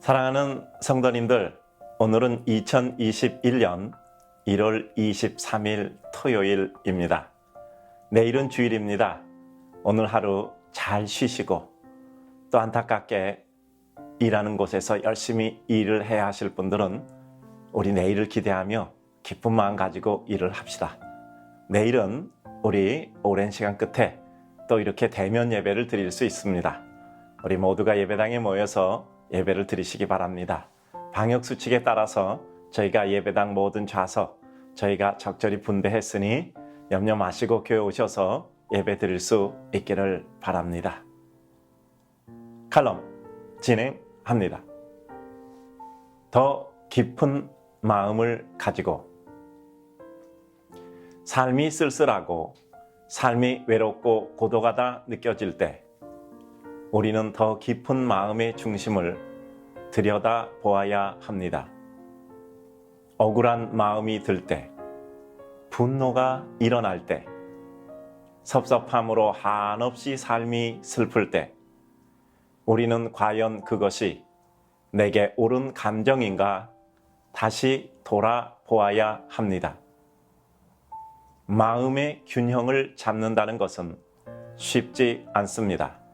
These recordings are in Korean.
사랑하는 성도님들, 오늘은 2021년 1월 23일 토요일입니다. 내일은 주일입니다. 오늘 하루 잘 쉬시고 또 안타깝게 일하는 곳에서 열심히 일을 해야 하실 분들은 우리 내일을 기대하며 기쁜 마음 가지고 일을 합시다. 내일은 우리 오랜 시간 끝에 또 이렇게 대면 예배를 드릴 수 있습니다. 우리 모두가 예배당에 모여서 예배를 드리시기 바랍니다. 방역수칙에 따라서 저희가 예배당 모든 좌석 저희가 적절히 분배했으니 염려 마시고 교회 오셔서 예배 드릴 수 있기를 바랍니다. 칼럼 진행합니다. 더 깊은 마음을 가지고 삶이 쓸쓸하고 삶이 외롭고 고독하다 느껴질 때 우리는 더 깊은 마음의 중심을 들여다 보아야 합니다. 억울한 마음이 들 때, 분노가 일어날 때, 섭섭함으로 한없이 삶이 슬플 때, 우리는 과연 그것이 내게 옳은 감정인가 다시 돌아보아야 합니다. 마음의 균형을 잡는다는 것은 쉽지 않습니다.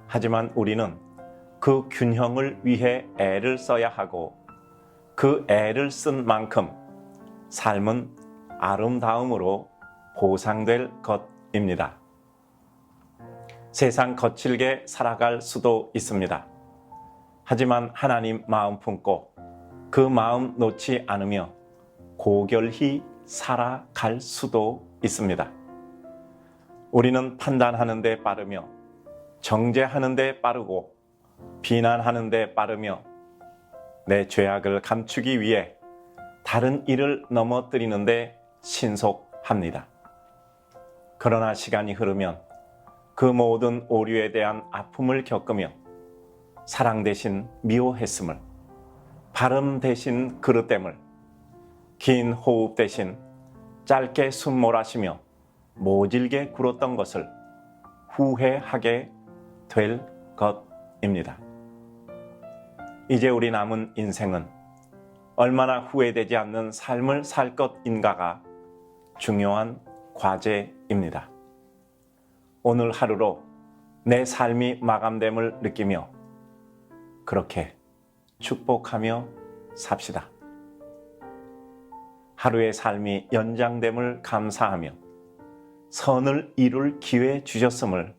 하지만 우리는 그 균형을 위해 애를 써야 하고 그 애를 쓴 만큼 삶은 아름다움으로 보상될 것입니다. 세상 거칠게 살아갈 수도 있습니다. 하지만 하나님 마음 품고 그 마음 놓지 않으며 고결히 살아갈 수도 있습니다. 우리는 판단하는 데 빠르며 정죄하는 데 빠르고 비난하는 데 빠르며 내 죄악을 감추기 위해 다른 일을 넘어뜨리는 데 신속합니다. 그러나 시간이 흐르면 그 모든 오류에 대한 아픔을 겪으며 사랑 대신 미워했음을, 발음 대신 그릇됨을, 긴 호흡 대신 짧게 숨 몰아쉬며 모질게 굴었던 것을 후회하게 될 것입니다. 이제 우리 남은 인생은 얼마나 후회되지 않는 삶을 살 것인가가 중요한 과제입니다. 오늘 하루로 내 삶이 마감됨을 느끼며 그렇게 축복하며 삽시다. 하루의 삶이 연장됨을 감사하며 선을 이룰 기회 주셨음을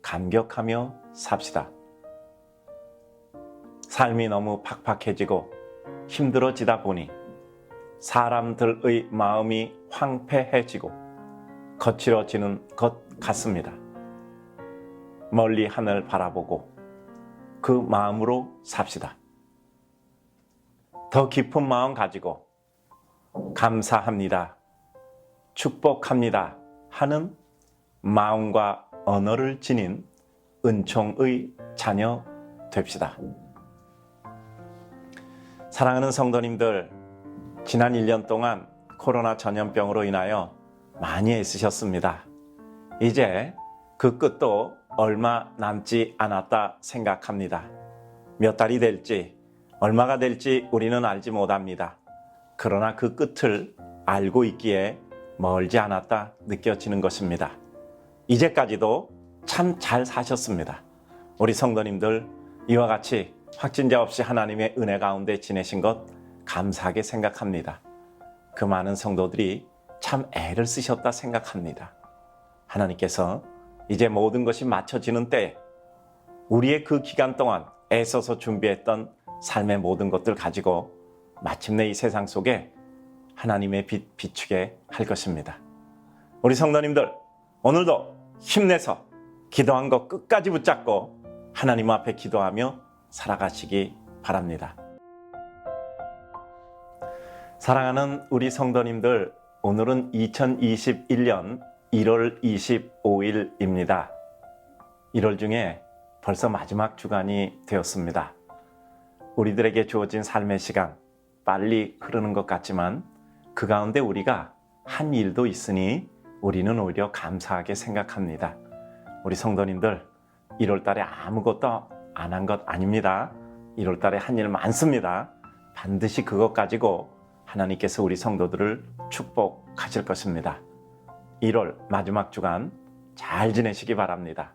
감격하며 삽시다. 삶이 너무 팍팍해지고 힘들어지다 보니 사람들의 마음이 황폐해지고 거칠어지는 것 같습니다. 멀리 하늘 바라보고 그 마음으로 삽시다. 더 깊은 마음 가지고 감사합니다, 축복합니다 하는 마음과 언어를 지닌 은총의 자녀 됩시다. 사랑하는 성도님들, 지난 1년 동안 코로나 전염병으로 인하여 많이 애쓰셨습니다. 이제 그 끝도 얼마 남지 않았다 생각합니다. 몇 달이 될지, 얼마가 될지 우리는 알지 못합니다. 그러나 그 끝을 알고 있기에 멀지 않았다 느껴지는 것입니다. 이제까지도 참 잘 사셨습니다. 우리 성도님들, 이와 같이 확진자 없이 하나님의 은혜 가운데 지내신 것 감사하게 생각합니다. 그 많은 성도들이 참 애를 쓰셨다 생각합니다. 하나님께서 이제 모든 것이 맞춰지는 때에 우리의 그 기간 동안 애써서 준비했던 삶의 모든 것들 가지고 마침내 이 세상 속에 하나님의 빛 비추게 할 것입니다. 우리 성도님들, 오늘도 힘내서 기도한 것 끝까지 붙잡고 하나님 앞에 기도하며 살아가시기 바랍니다. 사랑하는 우리 성도님들, 오늘은 2021년 1월 25일입니다. 1월 중에 벌써 마지막 주간이 되었습니다. 우리들에게 주어진 삶의 시간 빨리 흐르는 것 같지만 그 가운데 우리가 한 일도 있으니 우리는 오히려 감사하게 생각합니다. 우리 성도님들, 1월 달에 아무것도 안 한 것 아닙니다. 1월 달에 한 일 많습니다. 반드시 그것 가지고 하나님께서 우리 성도들을 축복하실 것입니다. 1월 마지막 주간 잘 지내시기 바랍니다.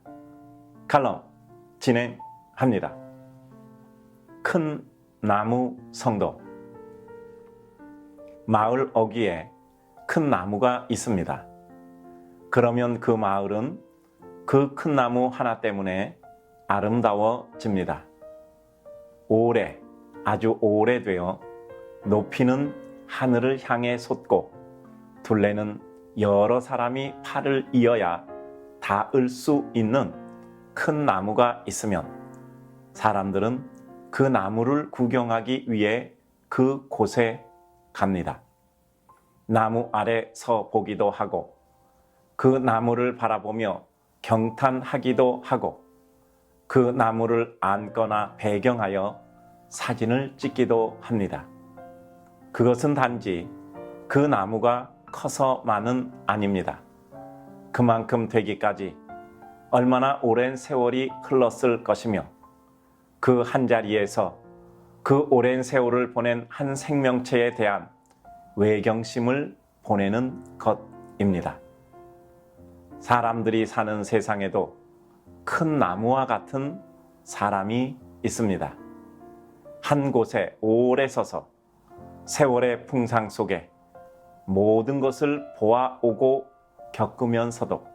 칼럼 진행합니다. 큰 나무 성도. 마을 어귀에 큰 나무가 있습니다. 그러면 그 마을은 그 큰 나무 하나 때문에 아름다워집니다. 아주 오래되어 높이는 하늘을 향해 솟고 둘레는 여러 사람이 팔을 이어야 닿을 수 있는 큰 나무가 있으면 사람들은 그 나무를 구경하기 위해 그 곳에 갑니다. 나무 아래 서 보기도 하고 그 나무를 바라보며 경탄하기도 하고 그 나무를 안거나 배경하여 사진을 찍기도 합니다. 그것은 단지 그 나무가 커서만은 아닙니다. 그만큼 되기까지 얼마나 오랜 세월이 흘렀을 것이며 그 한자리에서 그 오랜 세월을 보낸 한 생명체에 대한 외경심을 보내는 것입니다. 사람들이 사는 세상에도 큰 나무와 같은 사람이 있습니다. 한 곳에 오래 서서 세월의 풍상 속에 모든 것을 보아오고 겪으면서도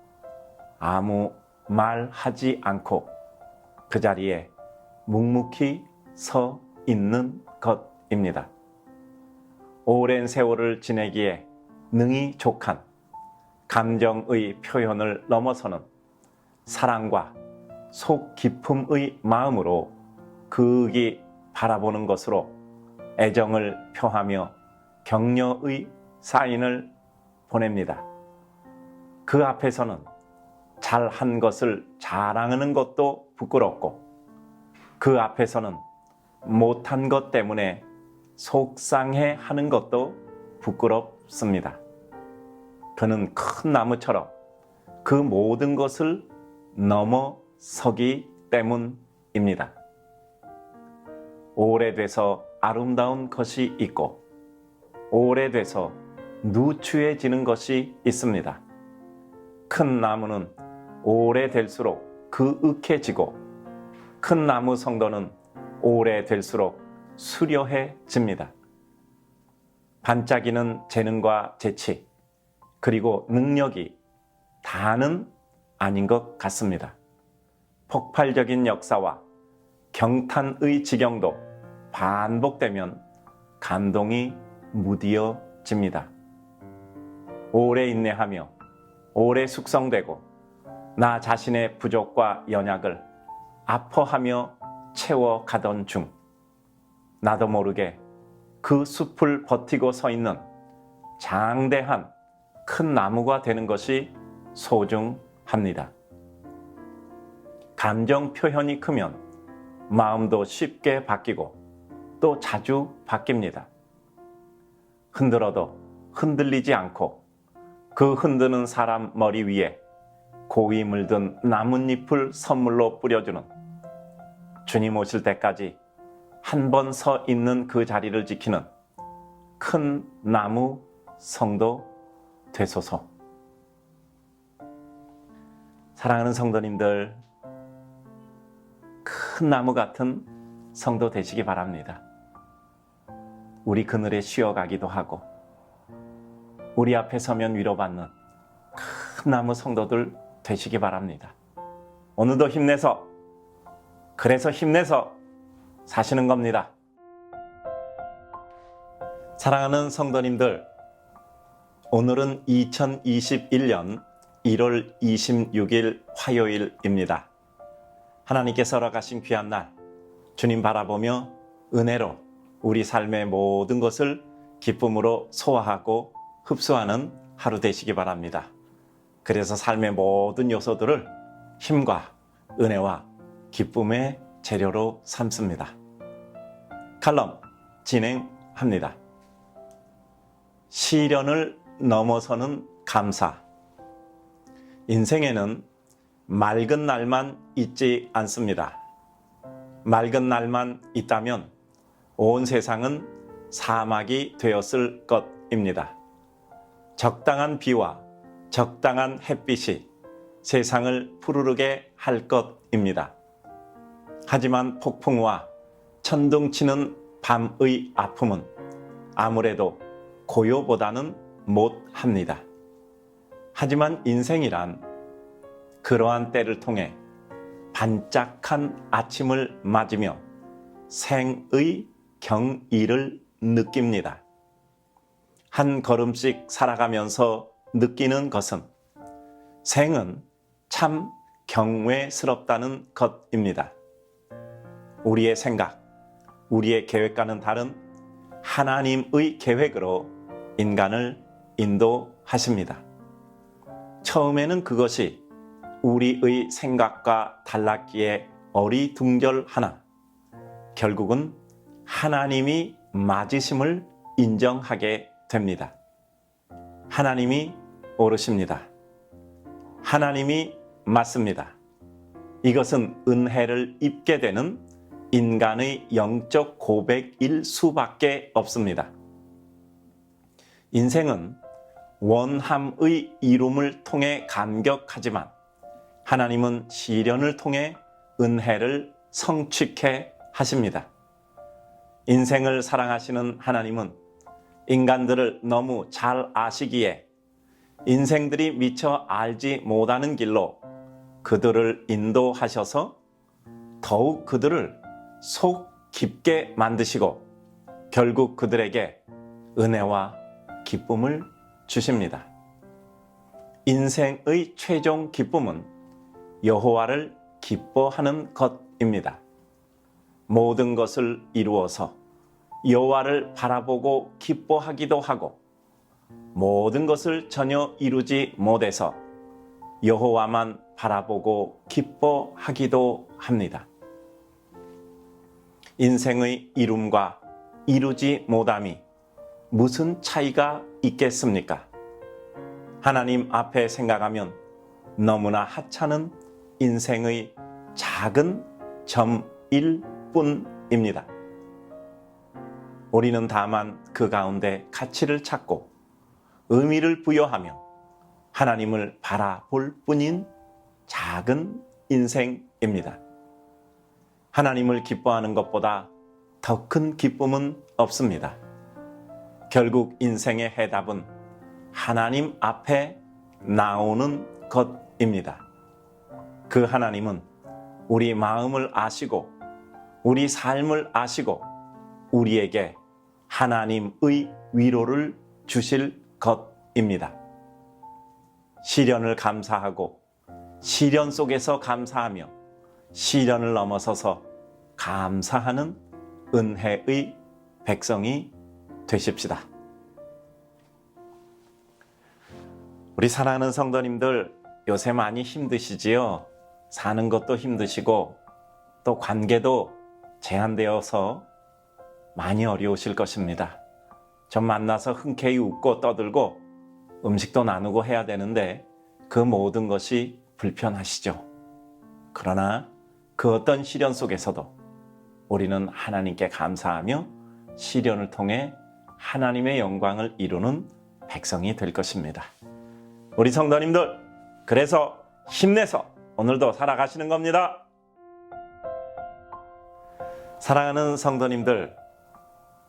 아무 말 하지 않고 그 자리에 묵묵히 서 있는 것입니다. 오랜 세월을 지내기에 능히 족한 감정의 표현을 넘어서는 사랑과 속 깊음의 마음으로 극이 바라보는 것으로 애정을 표하며 격려의 사인을 보냅니다. 그 앞에서는 잘한 것을 자랑하는 것도 부끄럽고 그 앞에서는 못한 것 때문에 속상해 하는 것도 부끄럽습니다. 그는 큰 나무처럼 그 모든 것을 넘어서기 때문입니다. 오래돼서 아름다운 것이 있고 오래돼서 누추해지는 것이 있습니다. 큰 나무는 오래될수록 그윽해지고 큰 나무 성도는 오래될수록 수려해집니다. 반짝이는 재능과 재치 그리고 능력이 다는 아닌 것 같습니다. 폭발적인 역사와 경탄의 지경도 반복되면 감동이 무디어집니다. 오래 인내하며 오래 숙성되고 나 자신의 부족과 연약을 아파하며 채워가던 중 나도 모르게 그 숲을 버티고 서 있는 장대한 큰 나무가 되는 것이 소중합니다. 감정 표현이 크면 마음도 쉽게 바뀌고 또 자주 바뀝니다. 흔들어도 흔들리지 않고 그 흔드는 사람 머리 위에 고이 물든 나뭇잎을 선물로 뿌려주는 주님 오실 때까지 한 번 서 있는 그 자리를 지키는 큰 나무 성도 되소서. 사랑하는 성도님들, 큰 나무 같은 성도 되시기 바랍니다. 우리 그늘에 쉬어가기도 하고 우리 앞에 서면 위로받는 큰 나무 성도들 되시기 바랍니다. 오늘도 힘내서 그래서 힘내서 사시는 겁니다. 사랑하는 성도님들, 오늘은 2021년 1월 26일 화요일입니다. 하나님께서 허락하신 귀한 날, 주님 바라보며 은혜로 우리 삶의 모든 것을 기쁨으로 소화하고 흡수하는 하루 되시기 바랍니다. 그래서 삶의 모든 요소들을 힘과 은혜와 기쁨의 재료로 삼습니다. 칼럼 진행합니다. 시련을 넘어서는 감사. 인생에는 맑은 날만 있지 않습니다. 맑은 날만 있다면 온 세상은 사막이 되었을 것입니다. 적당한 비와 적당한 햇빛이 세상을 푸르르게 할 것입니다. 하지만 폭풍과 천둥치는 밤의 아픔은 아무래도 고요보다는 못합니다. 하지만 인생이란 그러한 때를 통해 반짝한 아침을 맞으며 생의 경이를 느낍니다. 한 걸음씩 살아가면서 느끼는 것은 생은 참 경외스럽다는 것입니다. 우리의 생각, 우리의 계획과는 다른 하나님의 계획으로 인간을 인도하십니다. 처음에는 그것이 우리의 생각과 달랐기에 어리둥절하나 결국은 하나님이 맞으심을 인정하게 됩니다. 하나님이 옳으십니다. 하나님이 맞습니다. 이것은 은혜를 입게 되는 인간의 영적 고백일 수밖에 없습니다. 인생은 원함의 이룸을 통해 감격하지만 하나님은 시련을 통해 은혜를 성취케 하십니다. 인생을 사랑하시는 하나님은 인간들을 너무 잘 아시기에 인생들이 미처 알지 못하는 길로 그들을 인도하셔서 더욱 그들을 속 깊게 만드시고 결국 그들에게 은혜와 기쁨을 주십니다. 인생의 최종 기쁨은 여호와를 기뻐하는 것입니다. 모든 것을 이루어서 여호와를 바라보고 기뻐하기도 하고 모든 것을 전혀 이루지 못해서 여호와만 바라보고 기뻐하기도 합니다. 인생의 이룸과 이루지 못함이 무슨 차이가 있겠습니까? 하나님 앞에 생각하면 너무나 하찮은 인생의 작은 점일 뿐입니다. 우리는 다만 그 가운데 가치를 찾고 의미를 부여하며 하나님을 바라볼 뿐인 작은 인생입니다. 하나님을 기뻐하는 것보다 더 큰 기쁨은 없습니다. 결국 인생의 해답은 하나님 앞에 나오는 것입니다. 그 하나님은 우리 마음을 아시고 우리 삶을 아시고 우리에게 하나님의 위로를 주실 것입니다. 시련을 감사하고 시련 속에서 감사하며 시련을 넘어서서 감사하는 은혜의 백성이 되십시다. 우리 사랑하는 성도님들, 요새 많이 힘드시지요? 사는 것도 힘드시고 또 관계도 제한되어서 많이 어려우실 것입니다. 좀 만나서 흔쾌히 웃고 떠들고 음식도 나누고 해야 되는데 그 모든 것이 불편하시죠. 그러나 그 어떤 시련 속에서도 우리는 하나님께 감사하며 시련을 통해 하나님의 영광을 이루는 백성이 될 것입니다. 우리 성도님들, 그래서 힘내서 오늘도 살아가시는 겁니다. 사랑하는 성도님들,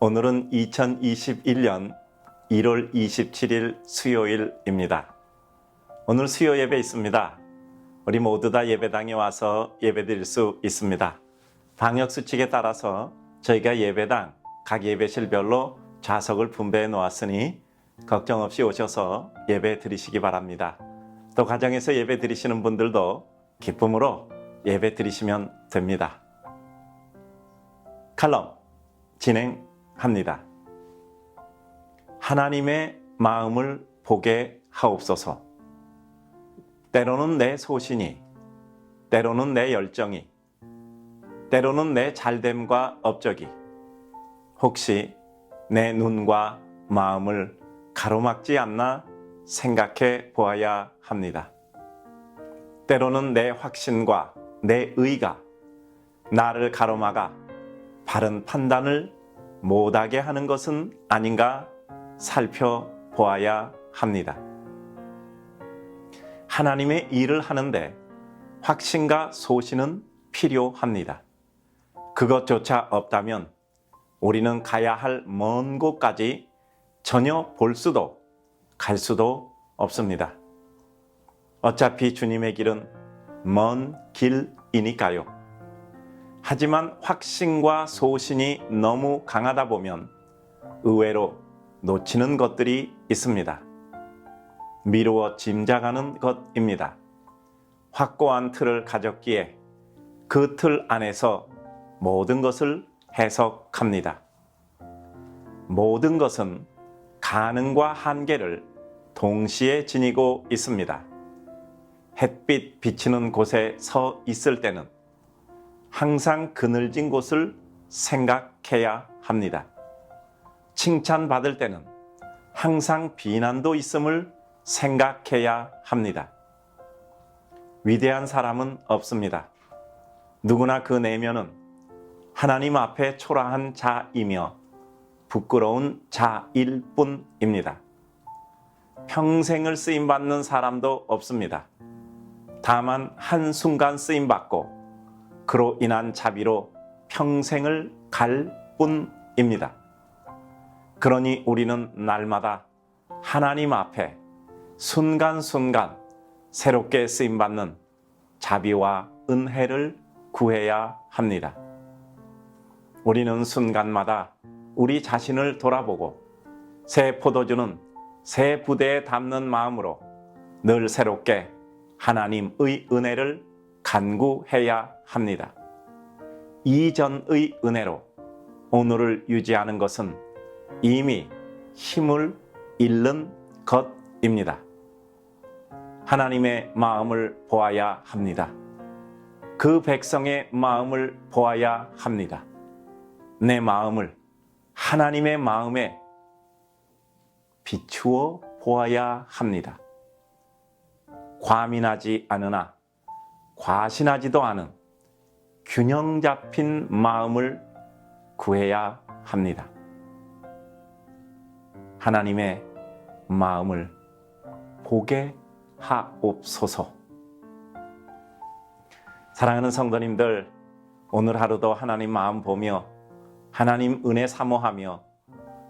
오늘은 2021년 1월 27일 수요일입니다. 오늘 수요 예배 있습니다. 우리 모두 다 예배당에 와서 예배드릴 수 있습니다. 방역수칙에 따라서 저희가 예배당 각 예배실별로 좌석을 분배해 놓았으니 걱정 없이 오셔서 예배 드리시기 바랍니다. 또 가정에서 예배 드리시는 분들도 기쁨으로 예배 드리시면 됩니다. 칼럼 진행합니다. 하나님의 마음을 보게 하옵소서. 때로는 내 소신이, 때로는 내 열정이, 때로는 내 잘됨과 업적이 혹시 내 눈과 마음을 가로막지 않나 생각해 보아야 합니다. 때로는 내 확신과 내 의가 나를 가로막아 바른 판단을 못하게 하는 것은 아닌가 살펴보아야 합니다. 하나님의 일을 하는데 확신과 소신은 필요합니다. 그것조차 없다면 우리는 가야 할 먼 곳까지 전혀 볼 수도 갈 수도 없습니다. 어차피 주님의 길은 먼 길이니까요. 하지만 확신과 소신이 너무 강하다 보면 의외로 놓치는 것들이 있습니다. 미루어 짐작하는 것입니다. 확고한 틀을 가졌기에 그 틀 안에서 모든 것을 해석합니다. 모든 것은 가능과 한계를 동시에 지니고 있습니다. 햇빛 비치는 곳에 서 있을 때는 항상 그늘진 곳을 생각해야 합니다. 칭찬받을 때는 항상 비난도 있음을 생각해야 합니다. 위대한 사람은 없습니다. 누구나 그 내면은 하나님 앞에 초라한 자이며 부끄러운 자일 뿐입니다. 평생을 쓰임받는 사람도 없습니다. 다만 한순간 쓰임받고 그로 인한 자비로 평생을 갈 뿐입니다. 그러니 우리는 날마다 하나님 앞에 순간순간 새롭게 쓰임받는 자비와 은혜를 구해야 합니다. 우리는 순간마다 우리 자신을 돌아보고 새 포도주는 새 부대에 담는 마음으로 늘 새롭게 하나님의 은혜를 간구해야 합니다. 이전의 은혜로 오늘을 유지하는 것은 이미 힘을 잃는 것입니다. 하나님의 마음을 보아야 합니다. 그 백성의 마음을 보아야 합니다. 내 마음을 하나님의 마음에 비추어 보아야 합니다. 과민하지 않으나 과신하지도 않은 균형 잡힌 마음을 구해야 합니다. 하나님의 마음을 보게 하옵소서. 사랑하는 성도님들, 오늘 하루도 하나님 마음 보며 하나님 은혜 사모하며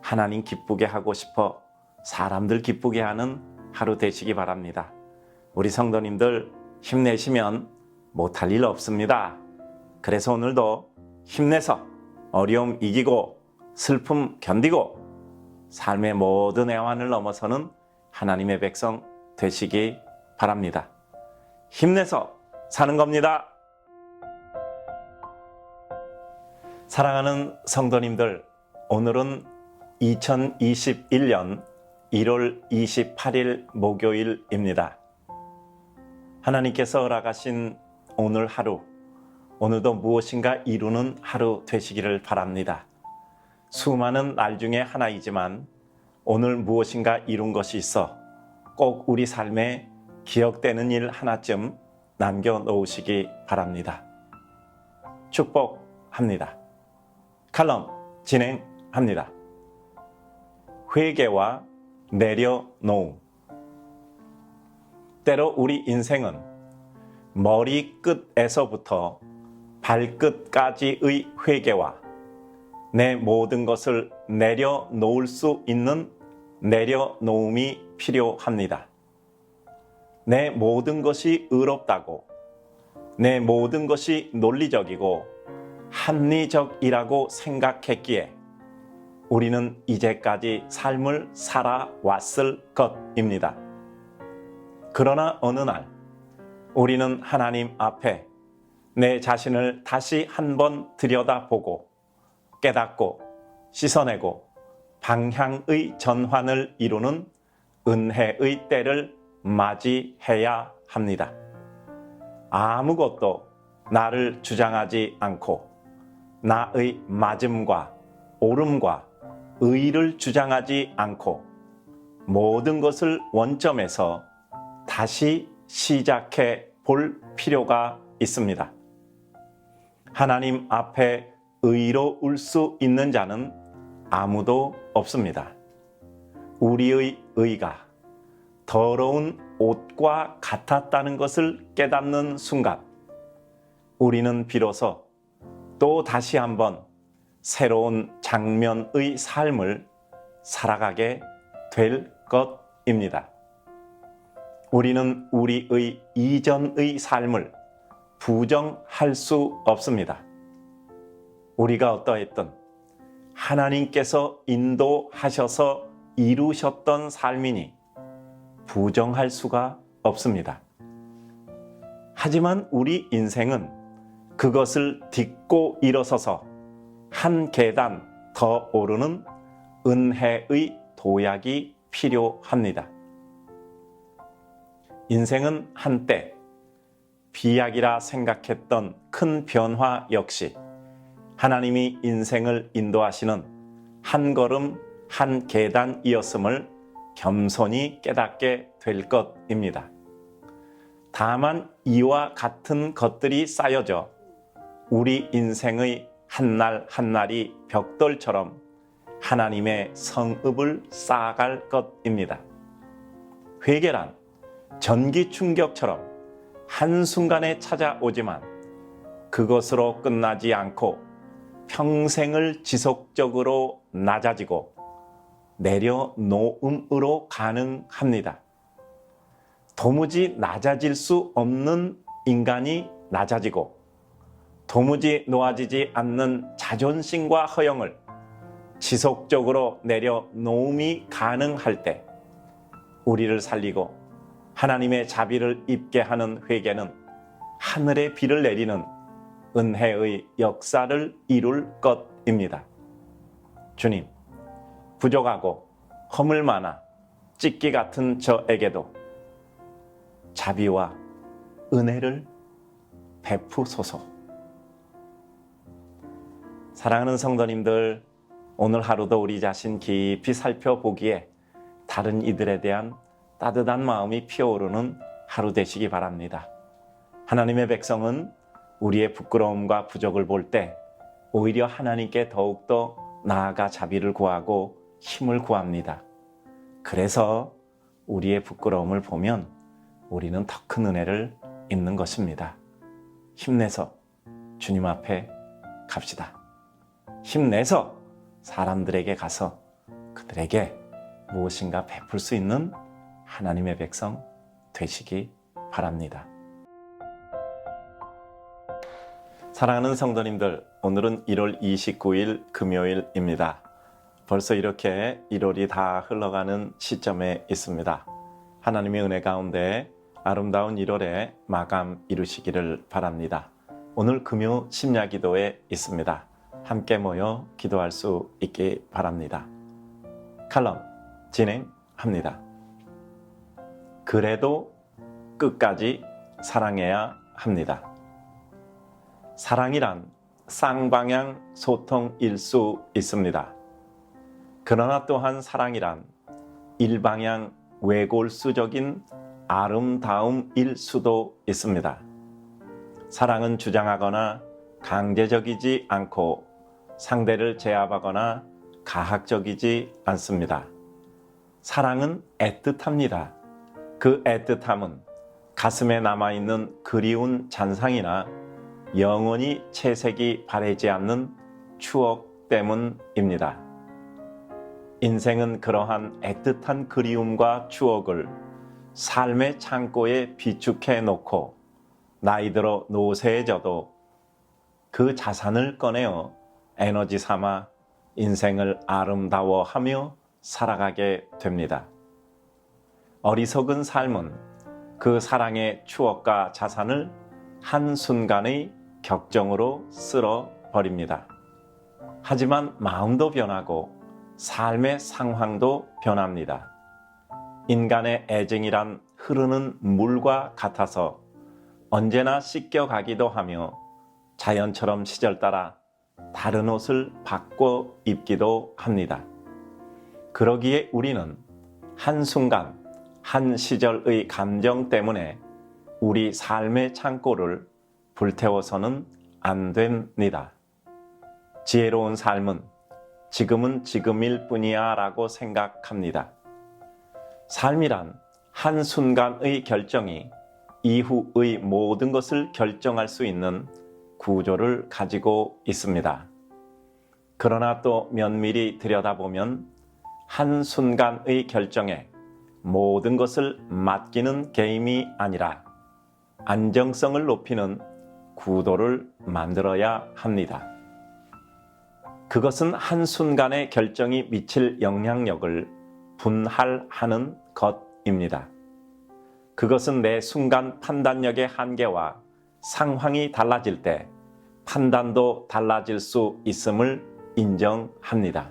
하나님 기쁘게 하고 싶어 사람들 기쁘게 하는 하루 되시기 바랍니다. 우리 성도님들 힘내시면 못할 일 없습니다. 그래서 오늘도 힘내서 어려움 이기고 슬픔 견디고 삶의 모든 애환을 넘어서는 하나님의 백성 되시기 바랍니다. 힘내서 사는 겁니다. 사랑하는 성도님들, 오늘은 2021년 1월 28일 목요일입니다. 하나님께서 허락하신 오늘 하루, 오늘도 무엇인가 이루는 하루 되시기를 바랍니다. 수많은 날 중에 하나이지만 오늘 무엇인가 이룬 것이 있어 꼭 우리 삶에 기억되는 일 하나쯤 남겨놓으시기 바랍니다. 축복합니다. 칼럼 진행합니다. 회개와 내려놓음. 때로 우리 인생은 머리끝에서부터 발끝까지의 회개와 내 모든 것을 내려놓을 수 있는 내려놓음이 필요합니다. 내 모든 것이 의롭다고, 내 모든 것이 논리적이고 합리적이라고 생각했기에 우리는 이제까지 삶을 살아왔을 것입니다. 그러나 어느 날 우리는 하나님 앞에 내 자신을 다시 한번 들여다보고 깨닫고 씻어내고 방향의 전환을 이루는 은혜의 때를 맞이해야 합니다. 아무것도 나를 주장하지 않고 나의 맞음과 옳음과 의를 주장하지 않고 모든 것을 원점에서 다시 시작해 볼 필요가 있습니다. 하나님 앞에 의로울 수 있는 자는 아무도 없습니다. 우리의 의가 더러운 옷과 같았다는 것을 깨닫는 순간 우리는 비로소 또 다시 한번 새로운 장면의 삶을 살아가게 될 것입니다. 우리는 우리의 이전의 삶을 부정할 수 없습니다. 우리가 어떠했든 하나님께서 인도하셔서 이루셨던 삶이니 부정할 수가 없습니다. 하지만 우리 인생은 그것을 딛고 일어서서 한 계단 더 오르는 은혜의 도약이 필요합니다. 인생은 한때 비약이라 생각했던 큰 변화 역시 하나님이 인생을 인도하시는 한 걸음 한 계단이었음을 겸손히 깨닫게 될 것입니다. 다만 이와 같은 것들이 쌓여져 우리 인생의 한날 한날이 벽돌처럼 하나님의 성읍을 쌓아갈 것입니다. 회개란 전기 충격처럼 한순간에 찾아오지만 그것으로 끝나지 않고 평생을 지속적으로 낮아지고 내려놓음으로 가능합니다. 도무지 낮아질 수 없는 인간이 낮아지고 도무지 놓아지지 않는 자존심과 허영을 지속적으로 내려놓음이 가능할 때 우리를 살리고 하나님의 자비를 입게 하는 회개는 하늘의 비를 내리는 은혜의 역사를 이룰 것입니다. 주님, 부족하고 허물 많아 찢기 같은 저에게도 자비와 은혜를 베푸소서. 사랑하는 성도님들, 오늘 하루도 우리 자신 깊이 살펴보기에 다른 이들에 대한 따뜻한 마음이 피어오르는 하루 되시기 바랍니다. 하나님의 백성은 우리의 부끄러움과 부족을 볼 때 오히려 하나님께 더욱더 나아가 자비를 구하고 힘을 구합니다. 그래서 우리의 부끄러움을 보면 우리는 더 큰 은혜를 입는 것입니다. 힘내서 주님 앞에 갑시다. 힘내서 사람들에게 가서 그들에게 무엇인가 베풀 수 있는 하나님의 백성 되시기 바랍니다. 사랑하는 성도님들, 오늘은 1월 29일 금요일입니다. 벌써 이렇게 1월이 다 흘러가는 시점에 있습니다. 하나님의 은혜 가운데 아름다운 1월의 마감 이루시기를 바랍니다. 오늘 금요 심야 기도에 있습니다. 함께 모여 기도할 수 있기 바랍니다. 칼럼 진행합니다. 그래도 끝까지 사랑해야 합니다. 사랑이란 쌍방향 소통일 수 있습니다. 그러나 또한 사랑이란 일방향 외골수적인 아름다움일 수도 있습니다. 사랑은 주장하거나 강제적이지 않고 상대를 제압하거나 가학적이지 않습니다. 사랑은 애틋합니다. 그 애틋함은 가슴에 남아있는 그리운 잔상이나 영원히 채색이 바래지 않는 추억 때문입니다. 인생은 그러한 애틋한 그리움과 추억을 삶의 창고에 비축해 놓고 나이 들어 노쇠해져도 그 자산을 꺼내어 에너지 삼아 인생을 아름다워하며 살아가게 됩니다. 어리석은 삶은 그 사랑의 추억과 자산을 한순간의 격정으로 쓸어버립니다. 하지만 마음도 변하고 삶의 상황도 변합니다. 인간의 애증이란 흐르는 물과 같아서 언제나 씻겨가기도 하며 자연처럼 시절 따라 다른 옷을 바꿔 입기도 합니다. 그러기에 우리는 한순간 한 시절의 감정 때문에 우리 삶의 창고를 불태워서는 안 됩니다. 지혜로운 삶은 지금은 지금일 뿐이야 라고 생각합니다. 삶이란 한순간의 결정이 이후의 모든 것을 결정할 수 있는 구조를 가지고 있습니다. 그러나 또 면밀히 들여다보면 한순간의 결정에 모든 것을 맡기는 게임이 아니라 안정성을 높이는 구도를 만들어야 합니다. 그것은 한순간의 결정이 미칠 영향력을 분할하는 것입니다. 그것은 내 순간 판단력의 한계와 상황이 달라질 때 판단도 달라질 수 있음을 인정합니다.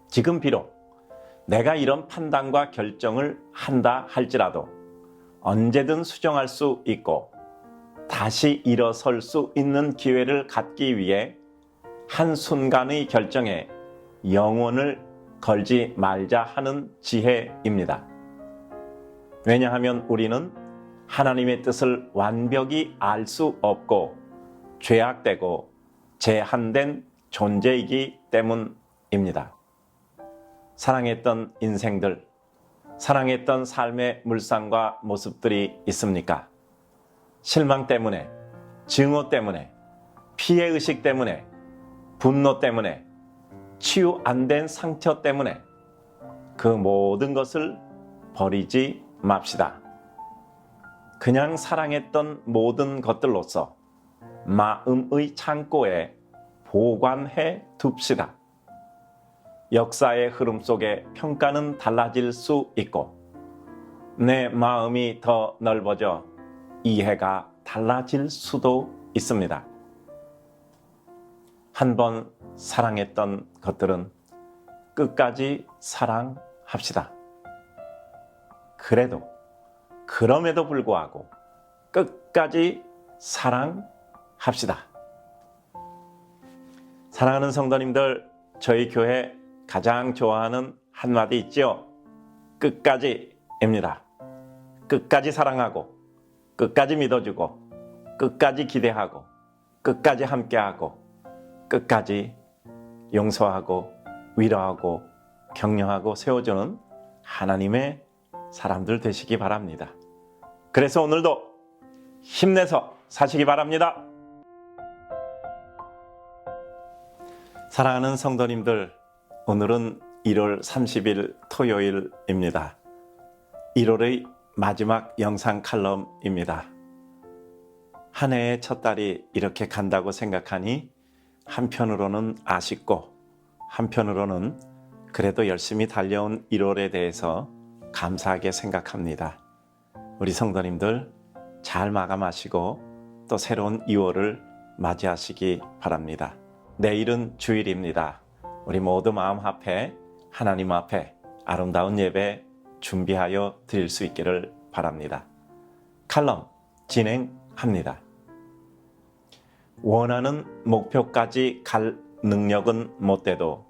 지금 비록 내가 이런 판단과 결정을 한다 할지라도 언제든 수정할 수 있고 다시 일어설 수 있는 기회를 갖기 위해 한순간의 결정에 영혼을 걸지 말자 하는 지혜입니다. 왜냐하면 우리는 하나님의 뜻을 완벽히 알 수 없고 죄악되고 제한된 존재이기 때문입니다. 사랑했던 인생들, 사랑했던 삶의 물상과 모습들이 있습니까? 실망 때문에, 증오 때문에, 피해의식 때문에, 분노 때문에, 치유 안 된 상처 때문에 그 모든 것을 버리지 맙시다. 그냥 사랑했던 모든 것들로서 마음의 창고에 보관해 둡시다. 역사의 흐름 속에 평가는 달라질 수 있고 내 마음이 더 넓어져 이해가 달라질 수도 있습니다. 한 번 사랑했던 것들은 끝까지 사랑합시다. 그럼에도 불구하고 끝까지 사랑합시다. 사랑하는 성도님들, 저희 교회 가장 좋아하는 한마디 있죠? 끝까지입니다. 끝까지 사랑하고, 끝까지 믿어주고, 끝까지 기대하고, 끝까지 함께하고, 끝까지 용서하고, 위로하고, 격려하고 세워주는 하나님의 사람들 되시기 바랍니다. 그래서 오늘도 힘내서 사시기 바랍니다. 사랑하는 성도님들, 오늘은 1월 30일 토요일입니다. 1월의 마지막 영상 칼럼입니다. 한 해의 첫 달이 이렇게 간다고 생각하니 한편으로는 아쉽고 한편으로는 그래도 열심히 달려온 1월에 대해서 감사하게 생각합니다. 우리 성도님들 잘 마감하시고 또 새로운 2월을 맞이하시기 바랍니다. 내일은 주일입니다. 우리 모두 마음 합해 하나님 앞에 아름다운 예배 준비하여 드릴 수 있기를 바랍니다. 칼럼 진행합니다. 원하는 목표까지 갈 능력은 못 돼도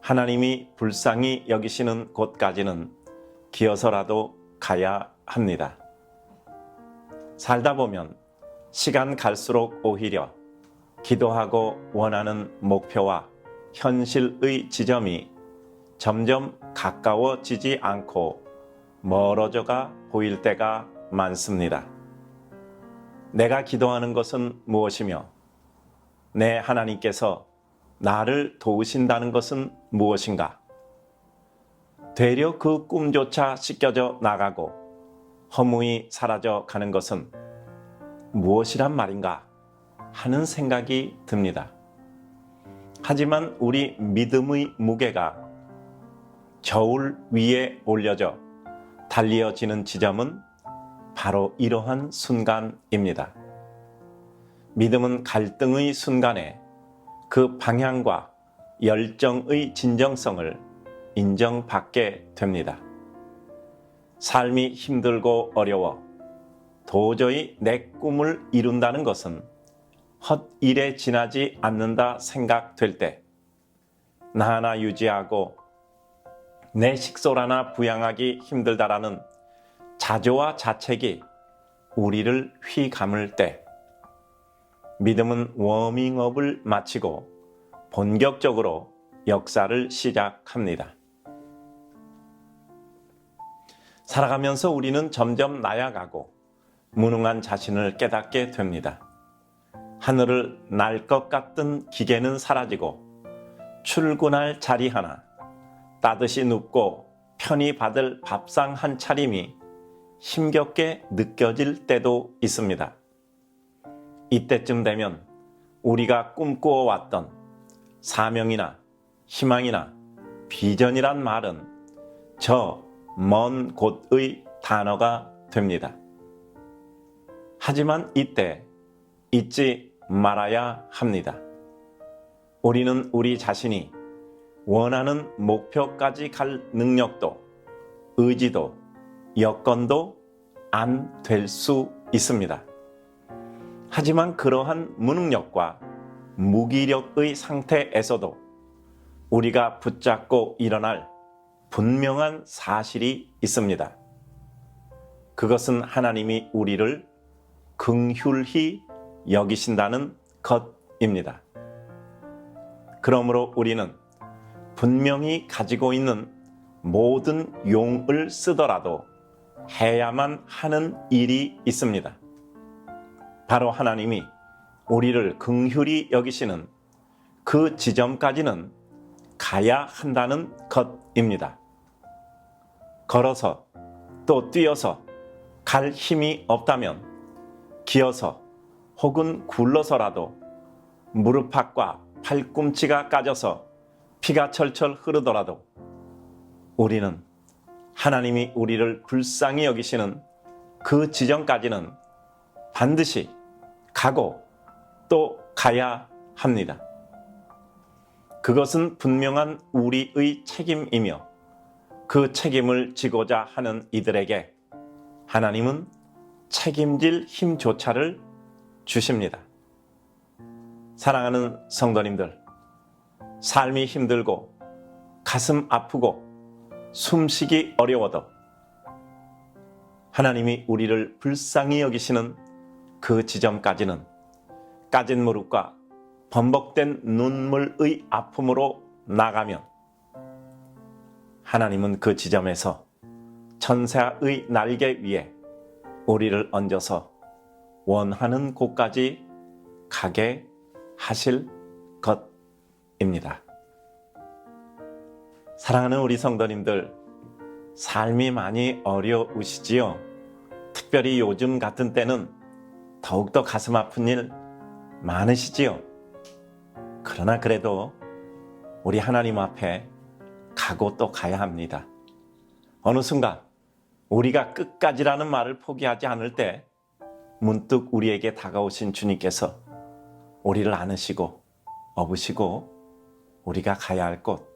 하나님이 불쌍히 여기시는 곳까지는 기어서라도 가야 합니다. 살다 보면 시간 갈수록 오히려 기도하고 원하는 목표와 현실의 지점이 점점 가까워지지 않고 멀어져가 보일 때가 많습니다. 내가 기도하는 것은 무엇이며 내 하나님께서 나를 도우신다는 것은 무엇인가? 되려 그 꿈조차 씻겨져 나가고 허무히 사라져 가는 것은 무엇이란 말인가 하는 생각이 듭니다. 하지만 우리 믿음의 무게가 저울 위에 올려져 달리어지는 지점은 바로 이러한 순간입니다. 믿음은 갈등의 순간에 그 방향과 열정의 진정성을 인정받게 됩니다. 삶이 힘들고 어려워 도저히 내 꿈을 이룬다는 것은 헛일에 지나지 않는다 생각될 때 나 하나 유지하고 내 식솔 하나 부양하기 힘들다라는 자조와 자책이 우리를 휘감을 때 믿음은 워밍업을 마치고 본격적으로 역사를 시작합니다. 살아가면서 우리는 점점 나아가고 무능한 자신을 깨닫게 됩니다. 하늘을 날 것 같던 기계는 사라지고 출근할 자리 하나, 따뜻이 눕고 편히 받을 밥상 한 차림이 힘겹게 느껴질 때도 있습니다. 이때쯤 되면 우리가 꿈꾸어 왔던 사명이나 희망이나 비전이란 말은 저 먼 곳의 단어가 됩니다. 하지만 이때 잊지 말아야 합니다. 우리는 우리 자신이 원하는 목표까지 갈 능력도, 의지도, 여건도 안 될 수 있습니다. 하지만 그러한 무능력과 무기력의 상태에서도 우리가 붙잡고 일어날 분명한 사실이 있습니다. 그것은 하나님이 우리를 긍휼히 여기신다는 것입니다. 그러므로 우리는 분명히 가지고 있는 모든 용을 쓰더라도 해야만 하는 일이 있습니다. 바로 하나님이 우리를 긍휼히 여기시는 그 지점까지는 가야 한다는 것입니다. 걸어서 또 뛰어서 갈 힘이 없다면 기어서 혹은 굴러서라도 무릎팍과 팔꿈치가 까져서 피가 철철 흐르더라도 우리는 하나님이 우리를 불쌍히 여기시는 그 지점까지는 반드시 가고 또 가야 합니다. 그것은 분명한 우리의 책임이며 그 책임을 지고자 하는 이들에게 하나님은 책임질 힘조차를 주십니다. 사랑하는 성도님들, 삶이 힘들고 가슴 아프고 숨쉬기 어려워도 하나님이 우리를 불쌍히 여기시는 그 지점까지는 까진 무릎과 번복된 눈물의 아픔으로 나가면 하나님은 그 지점에서 천사의 날개 위에 우리를 얹어서 원하는 곳까지 가게 하실 것입니다. 사랑하는 우리 성도님들, 삶이 많이 어려우시지요? 특별히 요즘 같은 때는 더욱더 가슴 아픈 일 많으시지요? 그러나 그래도 우리 하나님 앞에 가고 또 가야 합니다. 어느 순간 우리가 끝까지라는 말을 포기하지 않을 때 문득 우리에게 다가오신 주님께서 우리를 안으시고 업으시고 우리가 가야 할 곳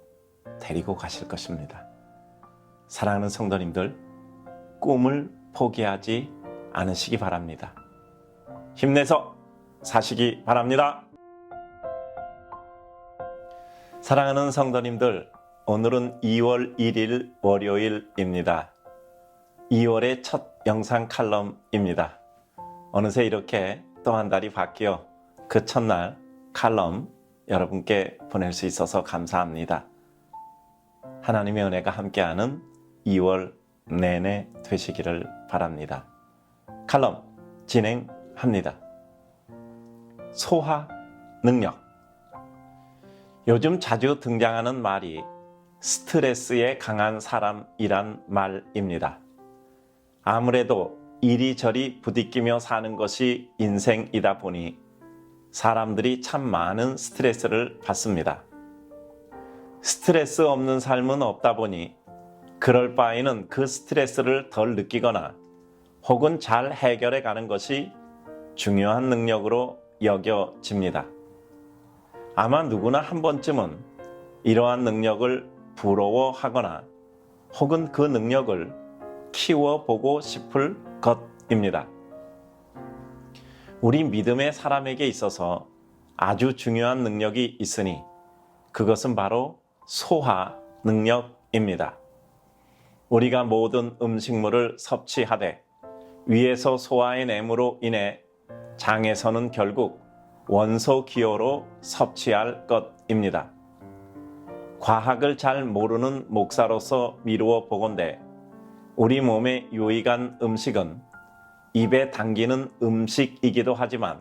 데리고 가실 것입니다. 사랑하는 성도님들, 꿈을 포기하지 않으시기 바랍니다. 힘내서 사시기 바랍니다. 사랑하는 성도님들, 오늘은 2월 1일 월요일입니다. 2월의 첫 영상 칼럼입니다. 어느새 이렇게 또 한 달이 바뀌어 그 첫날 칼럼 여러분께 보낼 수 있어서 감사합니다. 하나님의 은혜가 함께하는 2월 내내 되시기를 바랍니다. 칼럼 진행합니다. 소화 능력. 요즘 자주 등장하는 말이 스트레스에 강한 사람이란 말입니다. 아무래도 이리저리 부딪히며 사는 것이 인생이다 보니 사람들이 참 많은 스트레스를 받습니다. 스트레스 없는 삶은 없다 보니 그럴 바에는 그 스트레스를 덜 느끼거나 혹은 잘 해결해 가는 것이 중요한 능력으로 여겨집니다. 아마 누구나 한 번쯤은 이러한 능력을 부러워하거나 혹은 그 능력을 키워보고 싶을 것입니다. 우리 믿음의 사람에게 있어서 아주 중요한 능력이 있으니 그것은 바로 소화 능력입니다. 우리가 모든 음식물을 섭취하되 위에서 소화해냄으로 인해 장에서는 결국 원소 기호로 섭취할 것입니다. 과학을 잘 모르는 목사로서 미루어 보건대 우리 몸에 유익한 음식은 입에 당기는 음식이기도 하지만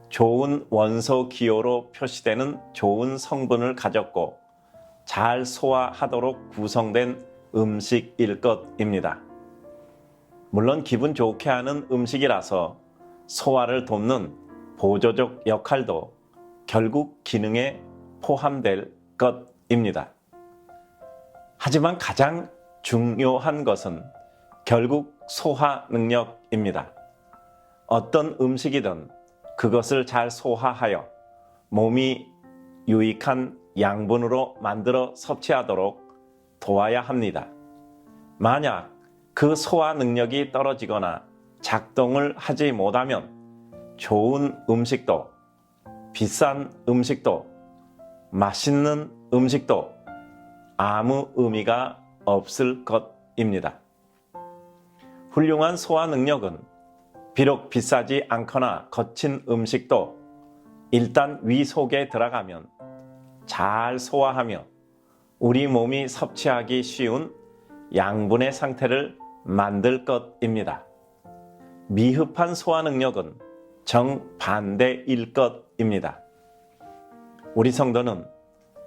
좋은 원소 기호로 표시되는 좋은 성분을 가졌고 잘 소화하도록 구성된 음식일 것입니다. 물론 기분 좋게 하는 음식이라서 소화를 돕는 보조적 역할도 결국 기능에 포함될 것입니다. 하지만 가장 중요한 것은 결국 소화 능력입니다. 어떤 음식이든 그것을 잘 소화하여 몸이 유익한 양분으로 만들어 섭취하도록 도와야 합니다. 만약 그 소화 능력이 떨어지거나 작동을 하지 못하면 좋은 음식도, 비싼 음식도, 맛있는 음식도 아무 의미가 없을 것입니다. 훌륭한 소화 능력은 비록 비싸지 않거나 거친 음식도 일단 위 속에 들어가면 잘 소화하며 우리 몸이 섭취하기 쉬운 양분의 상태를 만들 것입니다. 미흡한 소화 능력은 정반대일 것입니다. 우리 성도는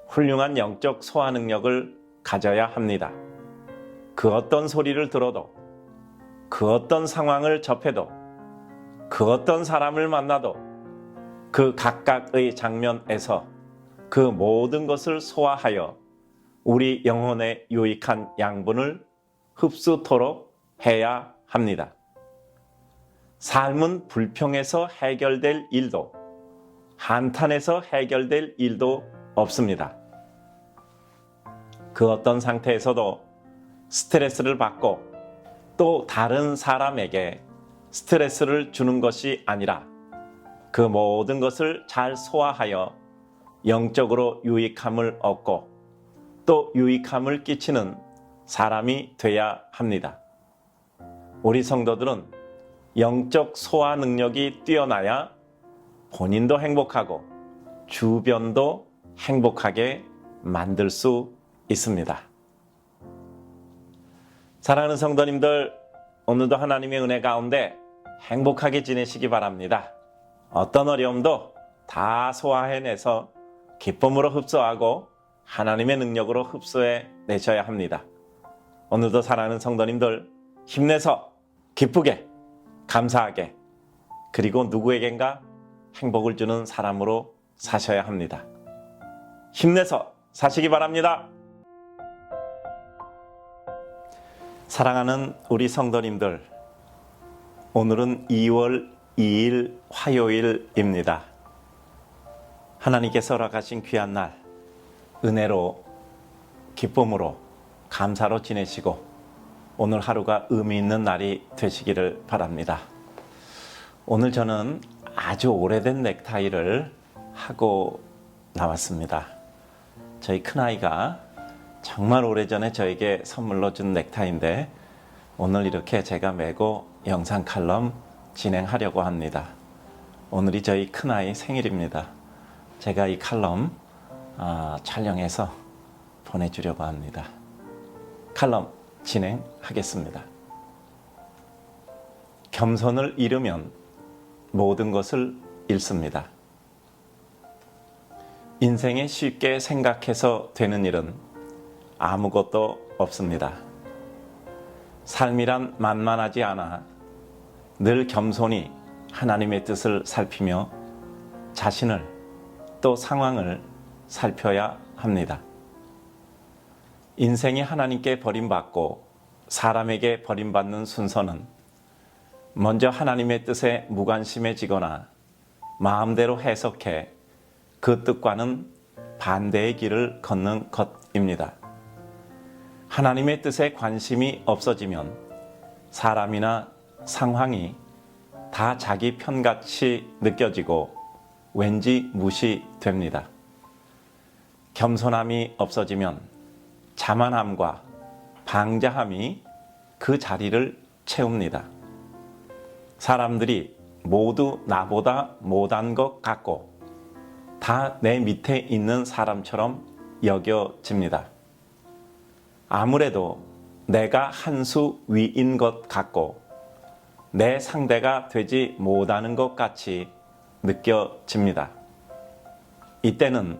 훌륭한 영적 소화 능력을 가져야 합니다. 그 어떤 소리를 들어도, 그 어떤 상황을 접해도, 그 어떤 사람을 만나도 그 각각의 장면에서 그 모든 것을 소화하여 우리 영혼에 유익한 양분을 흡수토록 해야 합니다. 삶은 불평에서 해결될 일도 한탄에서 해결될 일도 없습니다. 그 어떤 상태에서도 스트레스를 받고 또 다른 사람에게 스트레스를 주는 것이 아니라 그 모든 것을 잘 소화하여 영적으로 유익함을 얻고 또 유익함을 끼치는 사람이 돼야 합니다. 우리 성도들은 영적 소화 능력이 뛰어나야 본인도 행복하고 주변도 행복하게 만들 수 있습니다. 사랑하는 성도님들, 오늘도 하나님의 은혜 가운데 행복하게 지내시기 바랍니다. 어떤 어려움도 다 소화해내서 기쁨으로 흡수하고 하나님의 능력으로 흡수해 내셔야 합니다. 오늘도 사랑하는 성도님들, 힘내서 기쁘게, 감사하게, 그리고 누구에겐가 행복을 주는 사람으로 사셔야 합니다. 힘내서 사시기 바랍니다. 사랑하는 우리 성도님들, 오늘은 2월 2일 화요일입니다. 하나님께서 허락하신 귀한 날, 은혜로, 기쁨으로, 감사로 지내시고 오늘 하루가 의미 있는 날이 되시기를 바랍니다. 오늘 저는 아주 오래된 넥타이를 하고 나왔습니다. 저희 큰아이가 정말 오래전에 저에게 선물로 준 넥타이인데 오늘 이렇게 제가 메고 영상 칼럼 진행하려고 합니다. 오늘이 저희 큰아이 생일입니다. 제가 이 칼럼 촬영해서 보내주려고 합니다. 칼럼 진행하겠습니다. 겸손을 잃으면 모든 것을 잃습니다. 인생에 쉽게 생각해서 되는 일은 아무것도 없습니다. 삶이란 만만하지 않아 늘 겸손히 하나님의 뜻을 살피며 자신을 또 상황을 살펴야 합니다. 인생이 하나님께 버림받고 사람에게 버림받는 순서는 먼저 하나님의 뜻에 무관심해지거나 마음대로 해석해 그 뜻과는 반대의 길을 걷는 것입니다. 하나님의 뜻에 관심이 없어지면 사람이나 상황이 다 자기 편같이 느껴지고 왠지 무시됩니다. 겸손함이 없어지면 자만함과 방자함이 그 자리를 채웁니다. 사람들이 모두 나보다 못한 것 같고 다 내 밑에 있는 사람처럼 여겨집니다. 아무래도 내가 한 수 위인 것 같고 내 상대가 되지 못하는 것 같이 느껴집니다. 이때는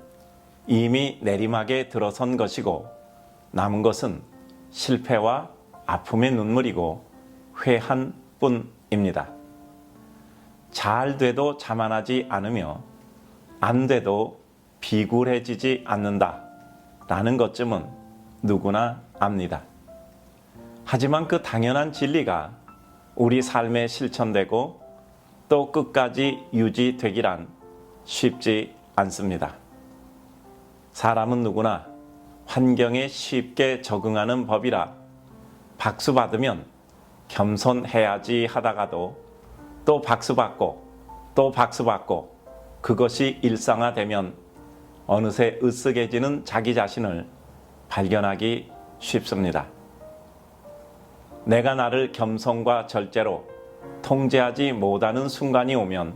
이미 내리막에 들어선 것이고 남은 것은 실패와 아픔의 눈물이고 회한 뿐입니다. 잘 돼도 자만하지 않으며 안 돼도 비굴해지지 않는다 라는 것쯤은 누구나 압니다. 하지만 그 당연한 진리가 우리 삶에 실천되고 또 끝까지 유지되기란 쉽지 않습니다. 사람은 누구나 환경에 쉽게 적응하는 법이라 박수 받으면 겸손해야지 하다가도 또 박수 받고 또 박수 받고 그것이 일상화되면 어느새 으쓱해지는 자기 자신을 발견하기 쉽습니다. 내가 나를 겸손과 절제로 통제하지 못하는 순간이 오면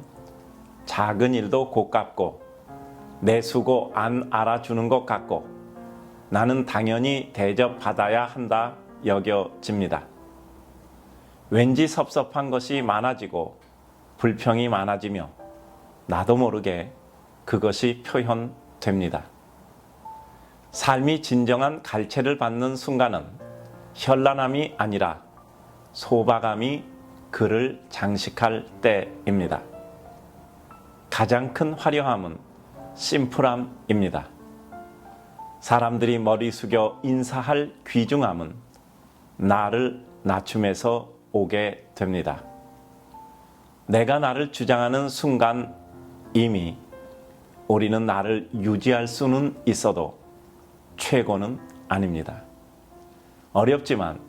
작은 일도 고깝고 내 수고 안 알아주는 것 같고 나는 당연히 대접받아야 한다 여겨집니다. 왠지 섭섭한 것이 많아지고 불평이 많아지며 나도 모르게 그것이 표현됩니다. 삶이 진정한 갈채를 받는 순간은 현란함이 아니라 소박함이 그를 장식할 때입니다. 가장 큰 화려함은 심플함입니다. 사람들이 머리 숙여 인사할 귀중함은 나를 낮춤에서 오게 됩니다. 내가 나를 주장하는 순간 이미 우리는 나를 유지할 수는 있어도 최고는 아닙니다. 어렵지만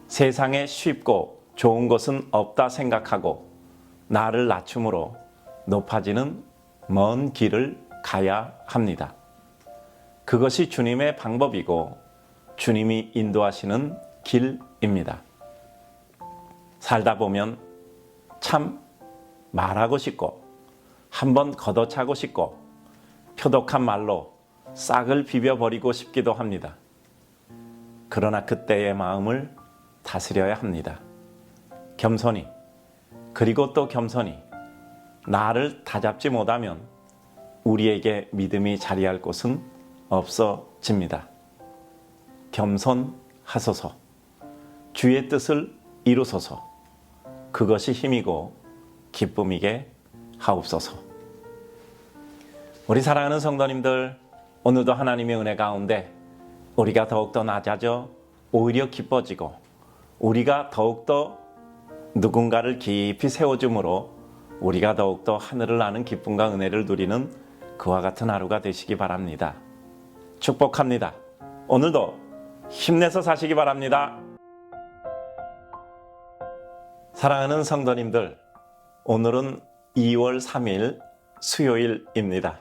세상에 쉽고 좋은 것은 없다 생각하고 나를 낮춤으로 높아지는 먼 길을 가야 합니다. 그것이 주님의 방법이고 주님이 인도하시는 길입니다. 살다 보면 참 말하고 싶고 한번 걷어차고 싶고 표독한 말로 싹을 비벼버리고 싶기도 합니다. 그러나 그때의 마음을 다스려야 합니다. 겸손히 그리고 또 겸손히 나를 다잡지 못하면 우리에게 믿음이 자리할 곳은 없어집니다. 겸손하소서. 주의 뜻을 이루소서. 그것이 힘이고 기쁨이게 하옵소서. 우리 사랑하는 성도님들, 오늘도 하나님의 은혜 가운데 우리가 더욱더 낮아져 오히려 기뻐지고 우리가 더욱더 누군가를 깊이 세워줌으로 우리가 더욱더 하늘을 나는 기쁨과 은혜를 누리는 그와 같은 하루가 되시기 바랍니다. 축복합니다. 오늘도 힘내서 사시기 바랍니다. 사랑하는 성도님들, 오늘은 2월 3일 수요일입니다.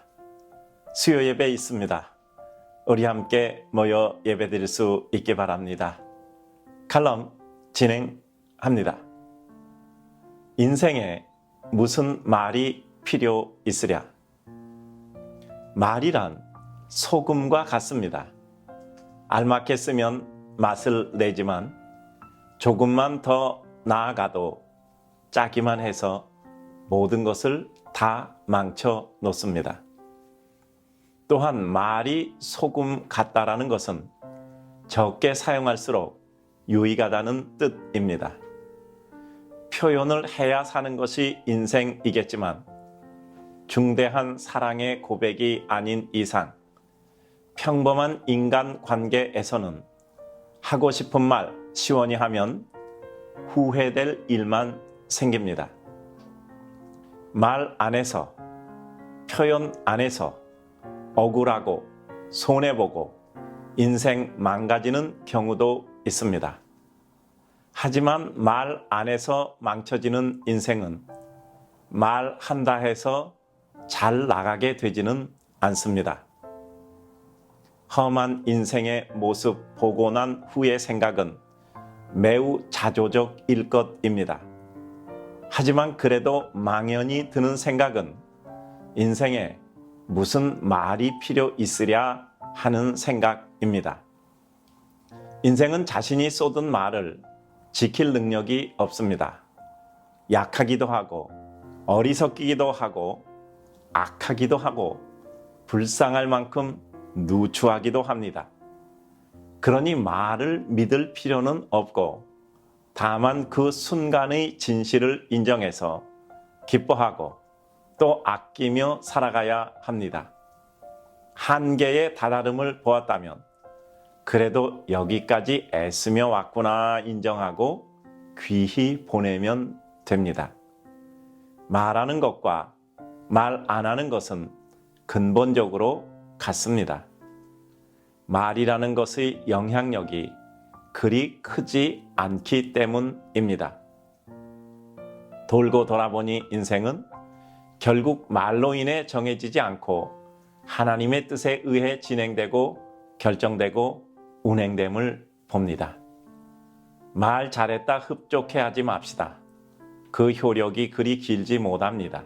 수요 예배 있습니다. 우리 함께 모여 예배 드릴 수 있기 바랍니다. 칼럼 진행합니다. 인생에 무슨 말이 필요 있으랴? 말이란 소금과 같습니다. 알맞게 쓰면 맛을 내지만 조금만 더 나아가도 짜기만 해서 모든 것을 다 망쳐 놓습니다. 또한 말이 소금 같다라는 것은 적게 사용할수록 유익하다는 뜻입니다. 표현을 해야 사는 것이 인생이겠지만 중대한 사랑의 고백이 아닌 이상 평범한 인간 관계에서는 하고 싶은 말 시원히 하면 후회될 일만 생깁니다. 말 안에서, 표현 안에서 억울하고 손해보고 인생 망가지는 경우도 있습니다. 하지만 말 안에서 망쳐지는 인생은 말한다 해서 잘 나가게 되지는 않습니다. 험한 인생의 모습 보고 난 후의 생각은 매우 자조적일 것입니다. 하지만 그래도 망연히 드는 생각은 인생에 무슨 말이 필요 있으랴 하는 생각입니다. 인생은 자신이 쏟은 말을 지킬 능력이 없습니다. 약하기도 하고 어리석기도 하고 악하기도 하고 불쌍할 만큼 누추하기도 합니다. 그러니 말을 믿을 필요는 없고 다만 그 순간의 진실을 인정해서 기뻐하고 또 아끼며 살아가야 합니다. 한계의 다다름을 보았다면 그래도 여기까지 애쓰며 왔구나 인정하고 귀히 보내면 됩니다. 말하는 것과 말 안 하는 것은 근본적으로 같습니다. 말이라는 것의 영향력이 그리 크지 않기 때문입니다. 돌고 돌아보니 인생은 결국 말로 인해 정해지지 않고 하나님의 뜻에 의해 진행되고 결정되고 운행됨을 봅니다. 말 잘했다 흡족해 하지 맙시다. 그 효력이 그리 길지 못합니다.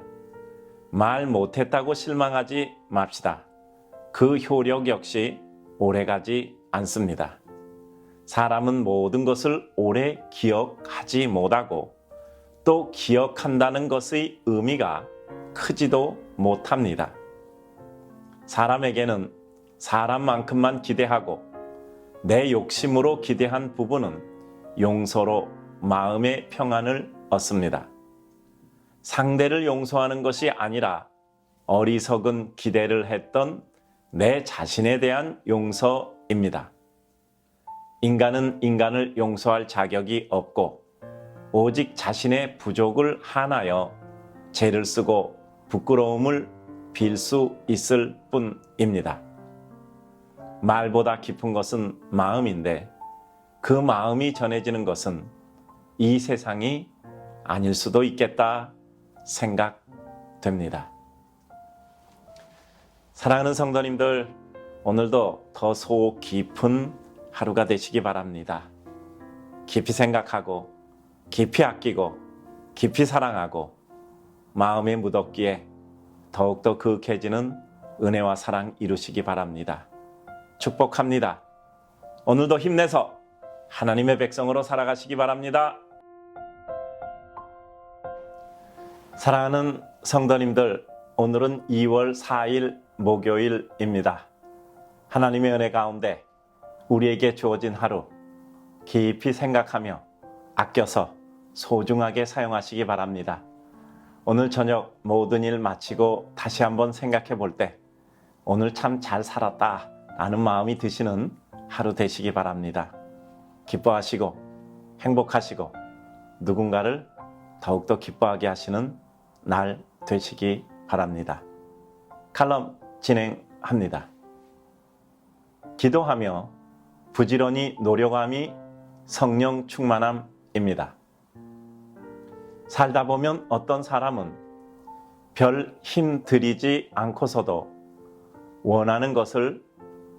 말 못했다고 실망하지 맙시다. 그 효력 역시 오래가지 않습니다. 사람은 모든 것을 오래 기억하지 못하고 또 기억한다는 것의 의미가 크지도 못합니다. 사람에게는 사람만큼만 기대하고 내 욕심으로 기대한 부분은 용서로 마음의 평안을 얻습니다. 상대를 용서하는 것이 아니라 어리석은 기대를 했던 내 자신에 대한 용서입니다. 인간은 인간을 용서할 자격이 없고 오직 자신의 부족을 한하여 죄를 쓰고 부끄러움을 빌 수 있을 뿐입니다. 말보다 깊은 것은 마음인데 그 마음이 전해지는 것은 이 세상이 아닐 수도 있겠다 생각됩니다. 사랑하는 성도님들, 오늘도 더 속 깊은 하루가 되시기 바랍니다. 깊이 생각하고 깊이 아끼고 깊이 사랑하고 마음의 무덥기에 더욱더 그윽해지는 은혜와 사랑 이루시기 바랍니다. 축복합니다. 오늘도 힘내서 하나님의 백성으로 살아가시기 바랍니다. 사랑하는 성도님들, 오늘은 2월 4일 목요일입니다. 하나님의 은혜 가운데 우리에게 주어진 하루 깊이 생각하며 아껴서 소중하게 사용하시기 바랍니다. 오늘 저녁 모든 일 마치고 다시 한번 생각해 볼 때 오늘 참 잘 살았다 라는 마음이 드시는 하루 되시기 바랍니다. 기뻐하시고 행복하시고 누군가를 더욱더 기뻐하게 하시는 날 되시기 바랍니다. 칼럼 진행합니다. 기도하며 부지런히 노력함이 성령 충만함입니다. 살다 보면 어떤 사람은 별 힘 들이지 않고서도 원하는 것을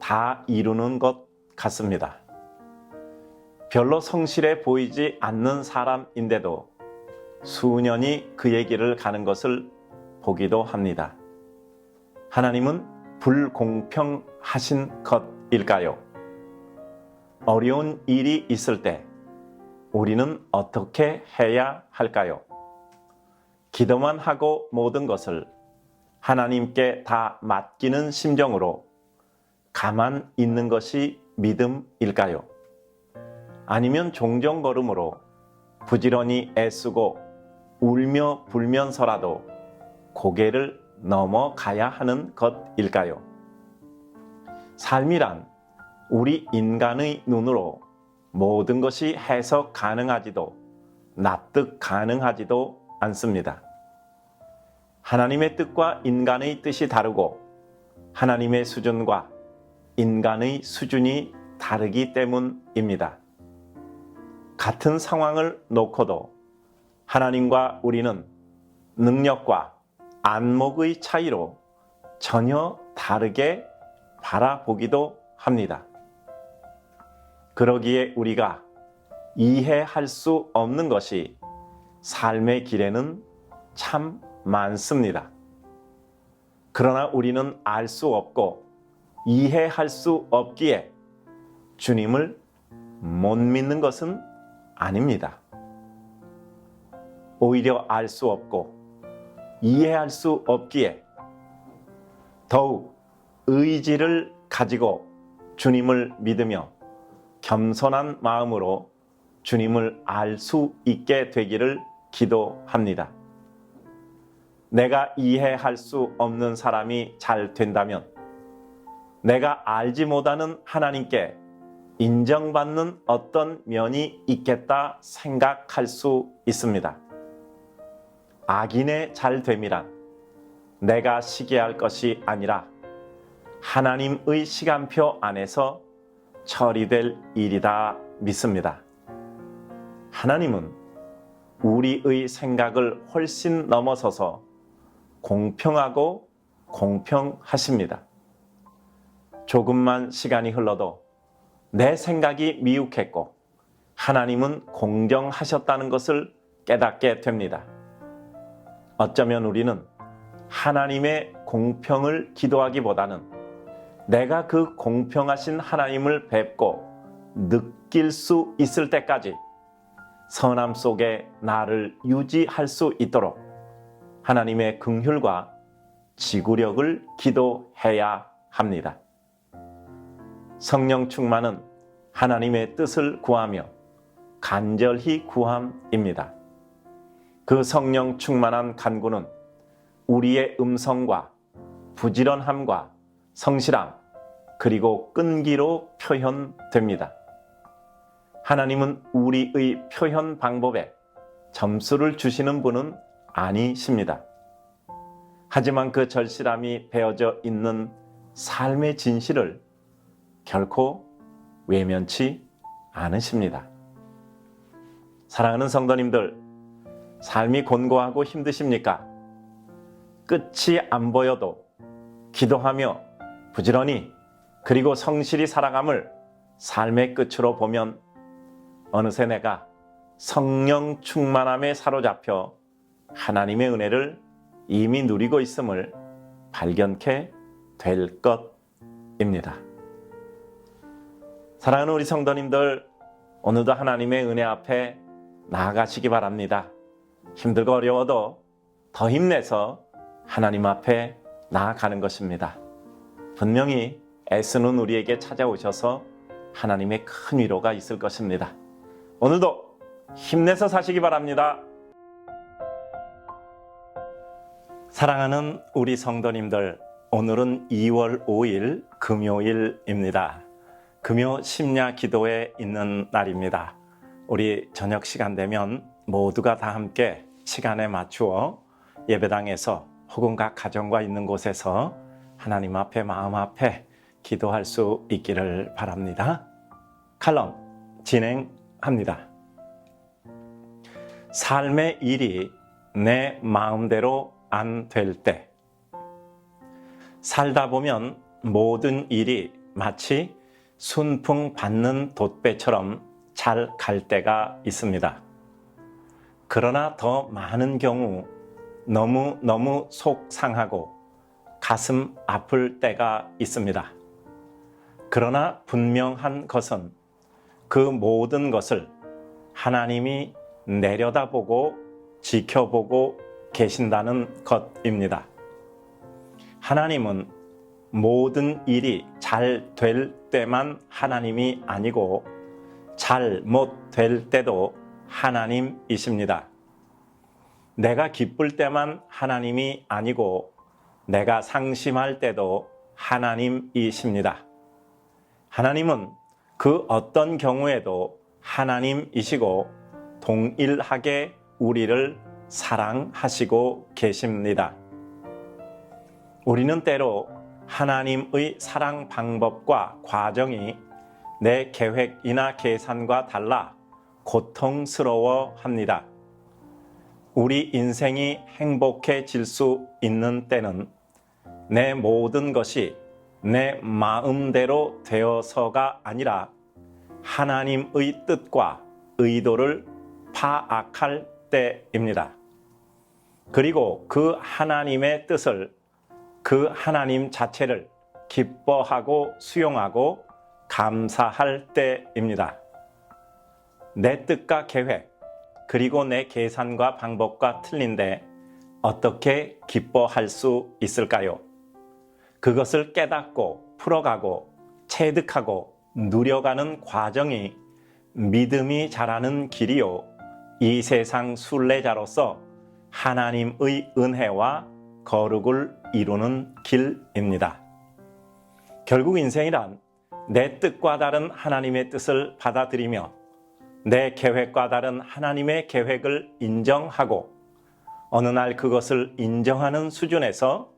다 이루는 것 같습니다. 별로 성실해 보이지 않는 사람인데도 수년이 그의 길을 가는 것을 보기도 합니다. 하나님은 불공평하신 것일까요? 어려운 일이 있을 때 우리는 어떻게 해야 할까요? 기도만 하고 모든 것을 하나님께 다 맡기는 심정으로 가만 있는 것이 믿음일까요? 아니면 종종걸음으로 부지런히 애쓰고 울며 불면서라도 고개를 넘어가야 하는 것일까요? 삶이란 우리 인간의 눈으로 모든 것이 해석 가능하지도 납득 가능하지도 않습니다. 하나님의 뜻과 인간의 뜻이 다르고 하나님의 수준과 인간의 수준이 다르기 때문입니다. 같은 상황을 놓고도 하나님과 우리는 능력과 안목의 차이로 전혀 다르게 바라보기도 합니다. 그러기에 우리가 이해할 수 없는 것이 삶의 길에는 참 많습니다. 그러나 우리는 알 수 없고 이해할 수 없기에 주님을 못 믿는 것은 아닙니다. 오히려 알 수 없고 이해할 수 없기에 더욱 의지를 가지고 주님을 믿으며 겸손한 마음으로 주님을 알 수 있게 되기를 기도합니다. 내가 이해할 수 없는 사람이 잘 된다면 내가 알지 못하는 하나님께 인정받는 어떤 면이 있겠다 생각할 수 있습니다. 악인의 잘됨이란 내가 시기할 것이 아니라 하나님의 시간표 안에서 처리될 일이다 믿습니다. 하나님은 우리의 생각을 훨씬 넘어서서 공평하고 공평하십니다. 조금만 시간이 흘러도 내 생각이 미혹했고 하나님은 공정하셨다는 것을 깨닫게 됩니다. 어쩌면 우리는 하나님의 공평을 기도하기보다는 내가 그 공평하신 하나님을 뵙고 느낄 수 있을 때까지 선함 속에 나를 유지할 수 있도록 하나님의 긍휼과 지구력을 기도해야 합니다. 성령 충만은 하나님의 뜻을 구하며 간절히 구함입니다. 그 성령 충만한 간구는 우리의 음성과 부지런함과 성실함 그리고 끈기로 표현됩니다. 하나님은 우리의 표현 방법에 점수를 주시는 분은 아니십니다. 하지만 그 절실함이 배어져 있는 삶의 진실을 결코 외면치 않으십니다. 사랑하는 성도님들, 삶이 곤고하고 힘드십니까? 끝이 안 보여도 기도하며 부지런히 그리고 성실히 살아감을 삶의 끝으로 보면 어느새 내가 성령 충만함에 사로잡혀 하나님의 은혜를 이미 누리고 있음을 발견케 될 것입니다. 사랑하는 우리 성도님들, 오늘도 하나님의 은혜 앞에 나아가시기 바랍니다. 힘들고 어려워도 더 힘내서 하나님 앞에 나아가는 것입니다. 분명히 애쓰는 우리에게 찾아오셔서 하나님의 큰 위로가 있을 것입니다. 오늘도 힘내서 사시기 바랍니다. 사랑하는 우리 성도님들, 오늘은 2월 5일 금요일입니다. 금요 심야 기도에 있는 날입니다. 우리 저녁 시간 되면 모두가 다 함께 시간에 맞추어 예배당에서 혹은 각 가정과 있는 곳에서 하나님 앞에 마음 앞에 기도할 수 있기를 바랍니다. 칼럼 진행합니다. 삶의 일이 내 마음대로 안 될 때, 살다 보면 모든 일이 마치 순풍 받는 돛배처럼 잘 갈 때가 있습니다. 그러나 더 많은 경우 너무 속상하고 가슴 아플 때가 있습니다. 그러나 분명한 것은 그 모든 것을 하나님이 내려다보고 지켜보고 계신다는 것입니다. 하나님은 모든 일이 잘 될 때만 하나님이 아니고 잘 못 될 때도 하나님이십니다. 내가 기쁠 때만 하나님이 아니고 내가 상심할 때도 하나님이십니다. 하나님은 그 어떤 경우에도 하나님이시고 동일하게 우리를 사랑하시고 계십니다. 우리는 때로 하나님의 사랑 방법과 과정이 내 계획이나 계산과 달라 고통스러워 합니다. 우리 인생이 행복해질 수 있는 때는 내 모든 것이 내 마음대로 되어서가 아니라 하나님의 뜻과 의도를 파악할 때입니다. 그리고 그 하나님의 뜻을, 그 하나님 자체를 기뻐하고 수용하고 감사할 때입니다. 내 뜻과 계획, 그리고 내 계산과 방법과 틀린데 어떻게 기뻐할 수 있을까요? 그것을 깨닫고 풀어가고 체득하고 누려가는 과정이 믿음이 자라는 길이요, 이 세상 순례자로서 하나님의 은혜와 거룩을 이루는 길입니다. 결국 인생이란 내 뜻과 다른 하나님의 뜻을 받아들이며 내 계획과 다른 하나님의 계획을 인정하고 어느 날 그것을 인정하는 수준에서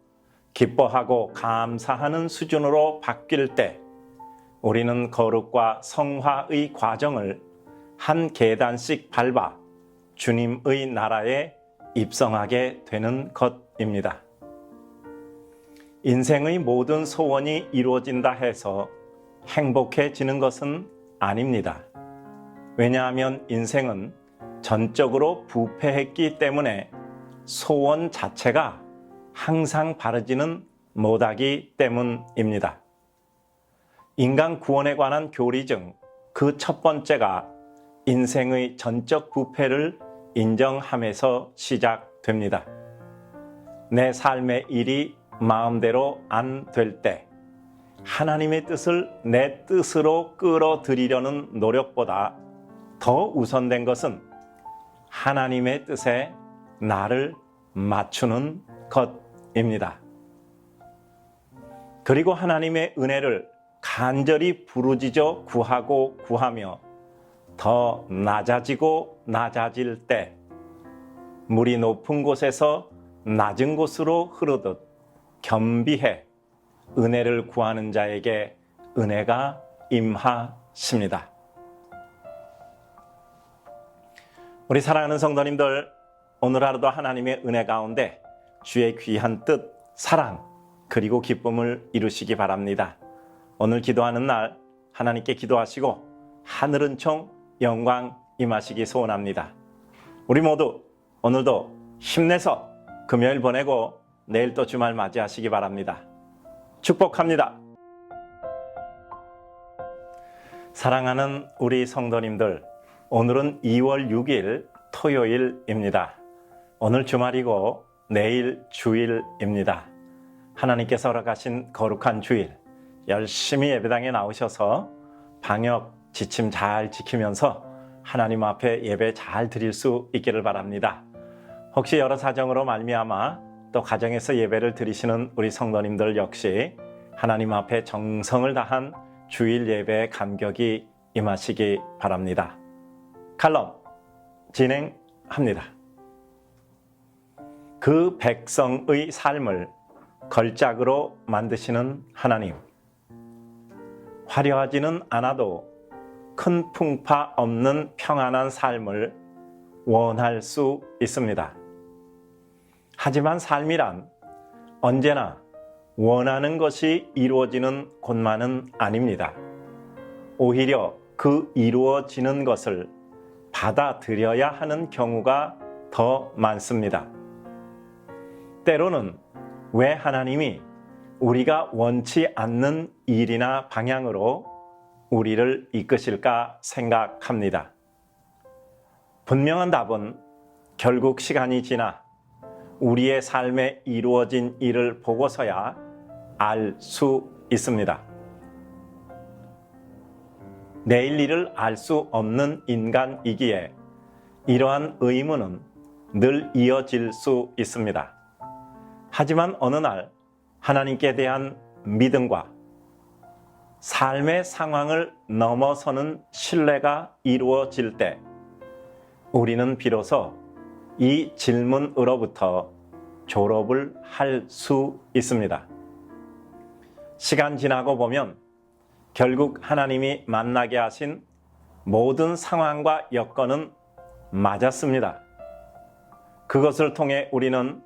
기뻐하고 감사하는 수준으로 바뀔 때 우리는 거룩과 성화의 과정을 한 계단씩 밟아 주님의 나라에 입성하게 되는 것입니다. 인생의 모든 소원이 이루어진다 해서 행복해지는 것은 아닙니다. 왜냐하면 인생은 전적으로 부패했기 때문에 소원 자체가 항상 바르지는 못하기 때문입니다. 인간 구원에 관한 교리 중 그 첫 번째가 인생의 전적 부패를 인정함에서 시작됩니다. 내 삶의 일이 마음대로 안 될 때 하나님의 뜻을 내 뜻으로 끌어들이려는 노력보다 더 우선된 것은 하나님의 뜻에 나를 맞추는 것입니다. 그리고 하나님의 은혜를 간절히 부르짖어 구하고 구하며 더 낮아지고 낮아질 때 물이 높은 곳에서 낮은 곳으로 흐르듯 겸비해 은혜를 구하는 자에게 은혜가 임하십니다. 우리 사랑하는 성도님들, 오늘 하루도 하나님의 은혜 가운데 주의 귀한 뜻, 사랑, 그리고 기쁨을 이루시기 바랍니다. 오늘 기도하는 날 하나님께 기도하시고 하늘은 총 영광 임하시기 소원합니다. 우리 모두 오늘도 힘내서 금요일 보내고 내일 또 주말 맞이하시기 바랍니다. 축복합니다. 사랑하는 우리 성도님들, 오늘은 2월 6일 토요일입니다. 오늘 주말이고 내일 주일입니다. 하나님께서 허락하신 거룩한 주일, 열심히 예배당에 나오셔서 방역 지침 잘 지키면서 하나님 앞에 예배 잘 드릴 수 있기를 바랍니다. 혹시 여러 사정으로 말미암아 또 가정에서 예배를 드리시는 우리 성도님들 역시 하나님 앞에 정성을 다한 주일 예배의 감격이 임하시기 바랍니다. 칼럼 진행합니다. 그 백성의 삶을 걸작으로 만드시는 하나님, 화려하지는 않아도 큰 풍파 없는 평안한 삶을 원할 수 있습니다. 하지만 삶이란 언제나 원하는 것이 이루어지는 곳만은 아닙니다. 오히려 그 이루어지는 것을 받아들여야 하는 경우가 더 많습니다. 때로는 왜 하나님이 우리가 원치 않는 일이나 방향으로 우리를 이끄실까 생각합니다. 분명한 답은 결국 시간이 지나 우리의 삶에 이루어진 일을 보고서야 알 수 있습니다. 내일 일을 알 수 없는 인간이기에 이러한 의문은 늘 이어질 수 있습니다. 하지만 어느 날 하나님께 대한 믿음과 삶의 상황을 넘어서는 신뢰가 이루어질 때 우리는 비로소 이 질문으로부터 졸업을 할 수 있습니다. 시간 지나고 보면 결국 하나님이 만나게 하신 모든 상황과 여건은 맞았습니다. 그것을 통해 우리는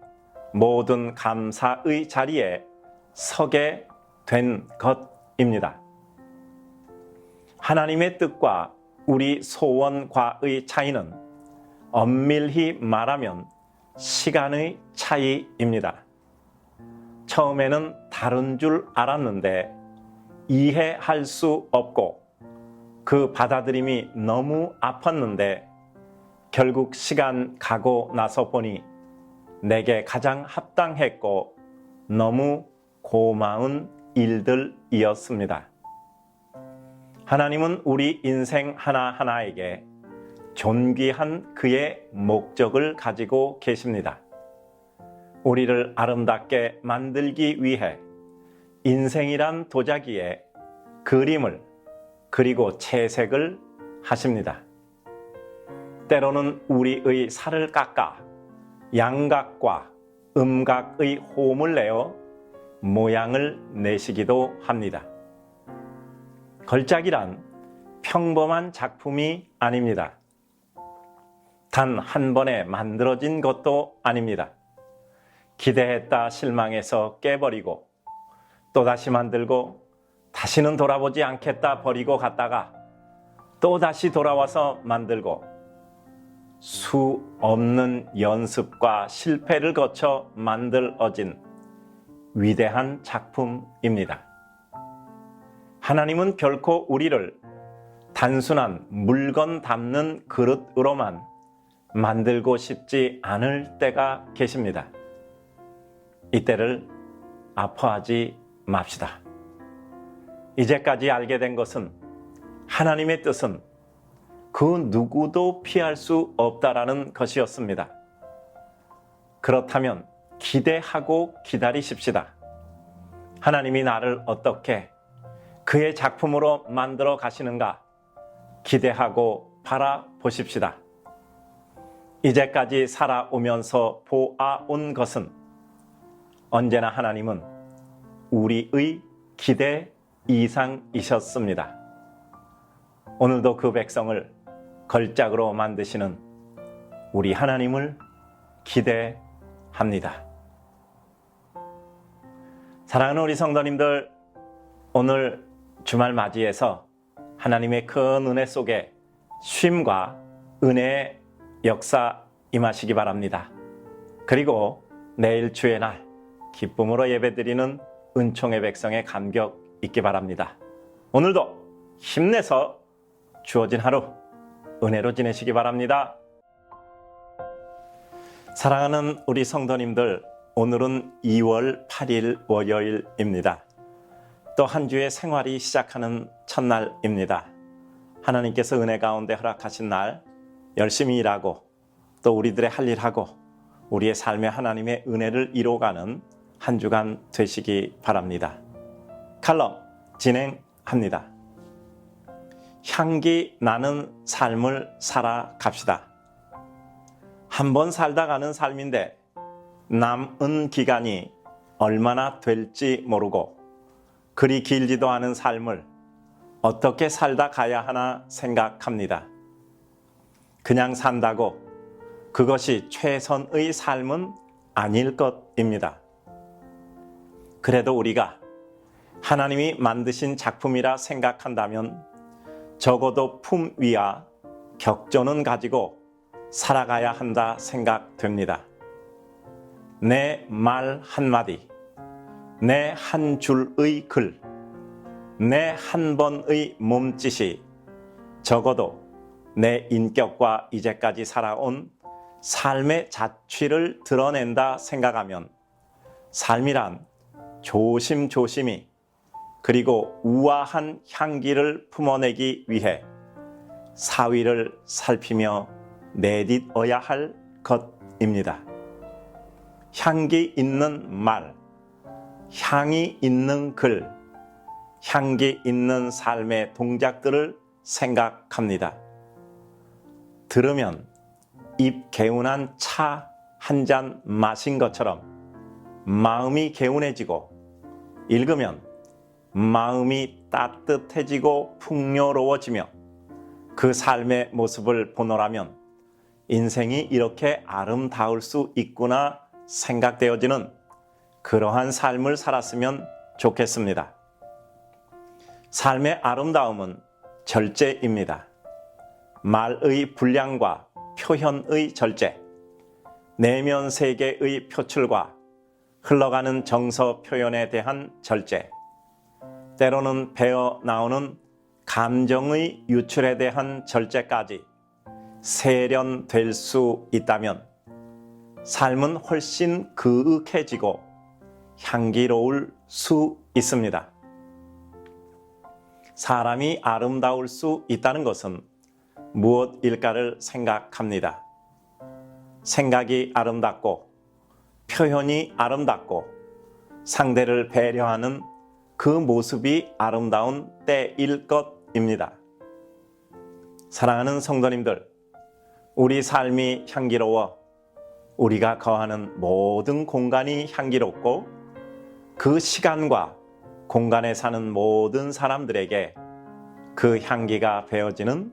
모든 감사의 자리에 서게 된 것입니다. 하나님의 뜻과 우리 소원과의 차이는 엄밀히 말하면 시간의 차이입니다. 처음에는 다른 줄 알았는데 이해할 수 없고 그 받아들임이 너무 아팠는데 결국 시간 가고 나서 보니 내게 가장 합당했고 너무 고마운 일들이었습니다. 하나님은 우리 인생 하나하나에게 존귀한 그의 목적을 가지고 계십니다. 우리를 아름답게 만들기 위해 인생이란 도자기에 그림을 그리고 채색을 하십니다. 때로는 우리의 살을 깎아 양각과 음각의 호흡을 내어 모양을 내시기도 합니다. 걸작이란 평범한 작품이 아닙니다. 단 한 번에 만들어진 것도 아닙니다. 기대했다 실망해서 깨버리고 또다시 만들고 다시는 돌아보지 않겠다 버리고 갔다가 또다시 돌아와서 만들고 수 없는 연습과 실패를 거쳐 만들어진 위대한 작품입니다. 하나님은 결코 우리를 단순한 물건 담는 그릇으로만 만들고 싶지 않을 때가 계십니다. 이때를 아파하지 맙시다. 이제까지 알게 된 것은 하나님의 뜻은 그 누구도 피할 수 없다라는 것이었습니다. 그렇다면 기대하고 기다리십시다. 하나님이 나를 어떻게 그의 작품으로 만들어 가시는가 기대하고 바라보십시다. 이제까지 살아오면서 보아온 것은 언제나 하나님은 우리의 기대 이상이셨습니다. 오늘도 그 백성을 걸작으로 만드시는 우리 하나님을 기대합니다. 사랑하는 우리 성도님들, 오늘 주말 맞이해서 하나님의 큰 은혜 속에 쉼과 은혜의 역사 임하시기 바랍니다. 그리고 내일 주의 날 기쁨으로 예배드리는 은총의 백성의 감격 있기 바랍니다. 오늘도 힘내서 주어진 하루 은혜로 지내시기 바랍니다. 사랑하는 우리 성도님들, 오늘은 2월 8일 월요일입니다. 또 한 주의 생활이 시작하는 첫날입니다. 하나님께서 은혜 가운데 허락하신 날 열심히 일하고 또 우리들의 할 일하고 우리의 삶에 하나님의 은혜를 이뤄가는 한 주간 되시기 바랍니다. 칼럼 진행합니다. 향기 나는 삶을 살아갑시다. 한번 살다 가는 삶인데 남은 기간이 얼마나 될지 모르고 그리 길지도 않은 삶을 어떻게 살다 가야 하나 생각합니다. 그냥 산다고 그것이 최선의 삶은 아닐 것입니다. 그래도 우리가 하나님이 만드신 작품이라 생각한다면 적어도 품 위와 격조는 가지고 살아가야 한다 생각됩니다. 내 말 한마디, 내 한 줄의 글, 내 한 번의 몸짓이 적어도 내 인격과 이제까지 살아온 삶의 자취를 드러낸다 생각하면 삶이란 조심조심히 그리고 우아한 향기를 품어내기 위해 사위를 살피며 내딛어야 할 것입니다. 향기 있는 말, 향이 있는 글, 향기 있는 삶의 동작들을 생각합니다. 들으면 입 개운한 차 한 잔 마신 것처럼 마음이 개운해지고 읽으면 마음이 따뜻해지고 풍요로워지며 그 삶의 모습을 보노라면 인생이 이렇게 아름다울 수 있구나 생각되어지는 그러한 삶을 살았으면 좋겠습니다. 삶의 아름다움은 절제입니다. 말의 분량과 표현의 절제, 내면 세계의 표출과 흘러가는 정서 표현에 대한 절제, 때로는 배어 나오는 감정의 유출에 대한 절제까지 세련될 수 있다면 삶은 훨씬 그윽해지고 향기로울 수 있습니다. 사람이 아름다울 수 있다는 것은 무엇일까를 생각합니다. 생각이 아름답고 표현이 아름답고 상대를 배려하는 그 모습이 아름다운 때일 것입니다. 사랑하는 성도님들, 우리 삶이 향기로워 우리가 거하는 모든 공간이 향기롭고 그 시간과 공간에 사는 모든 사람들에게 그 향기가 배어지는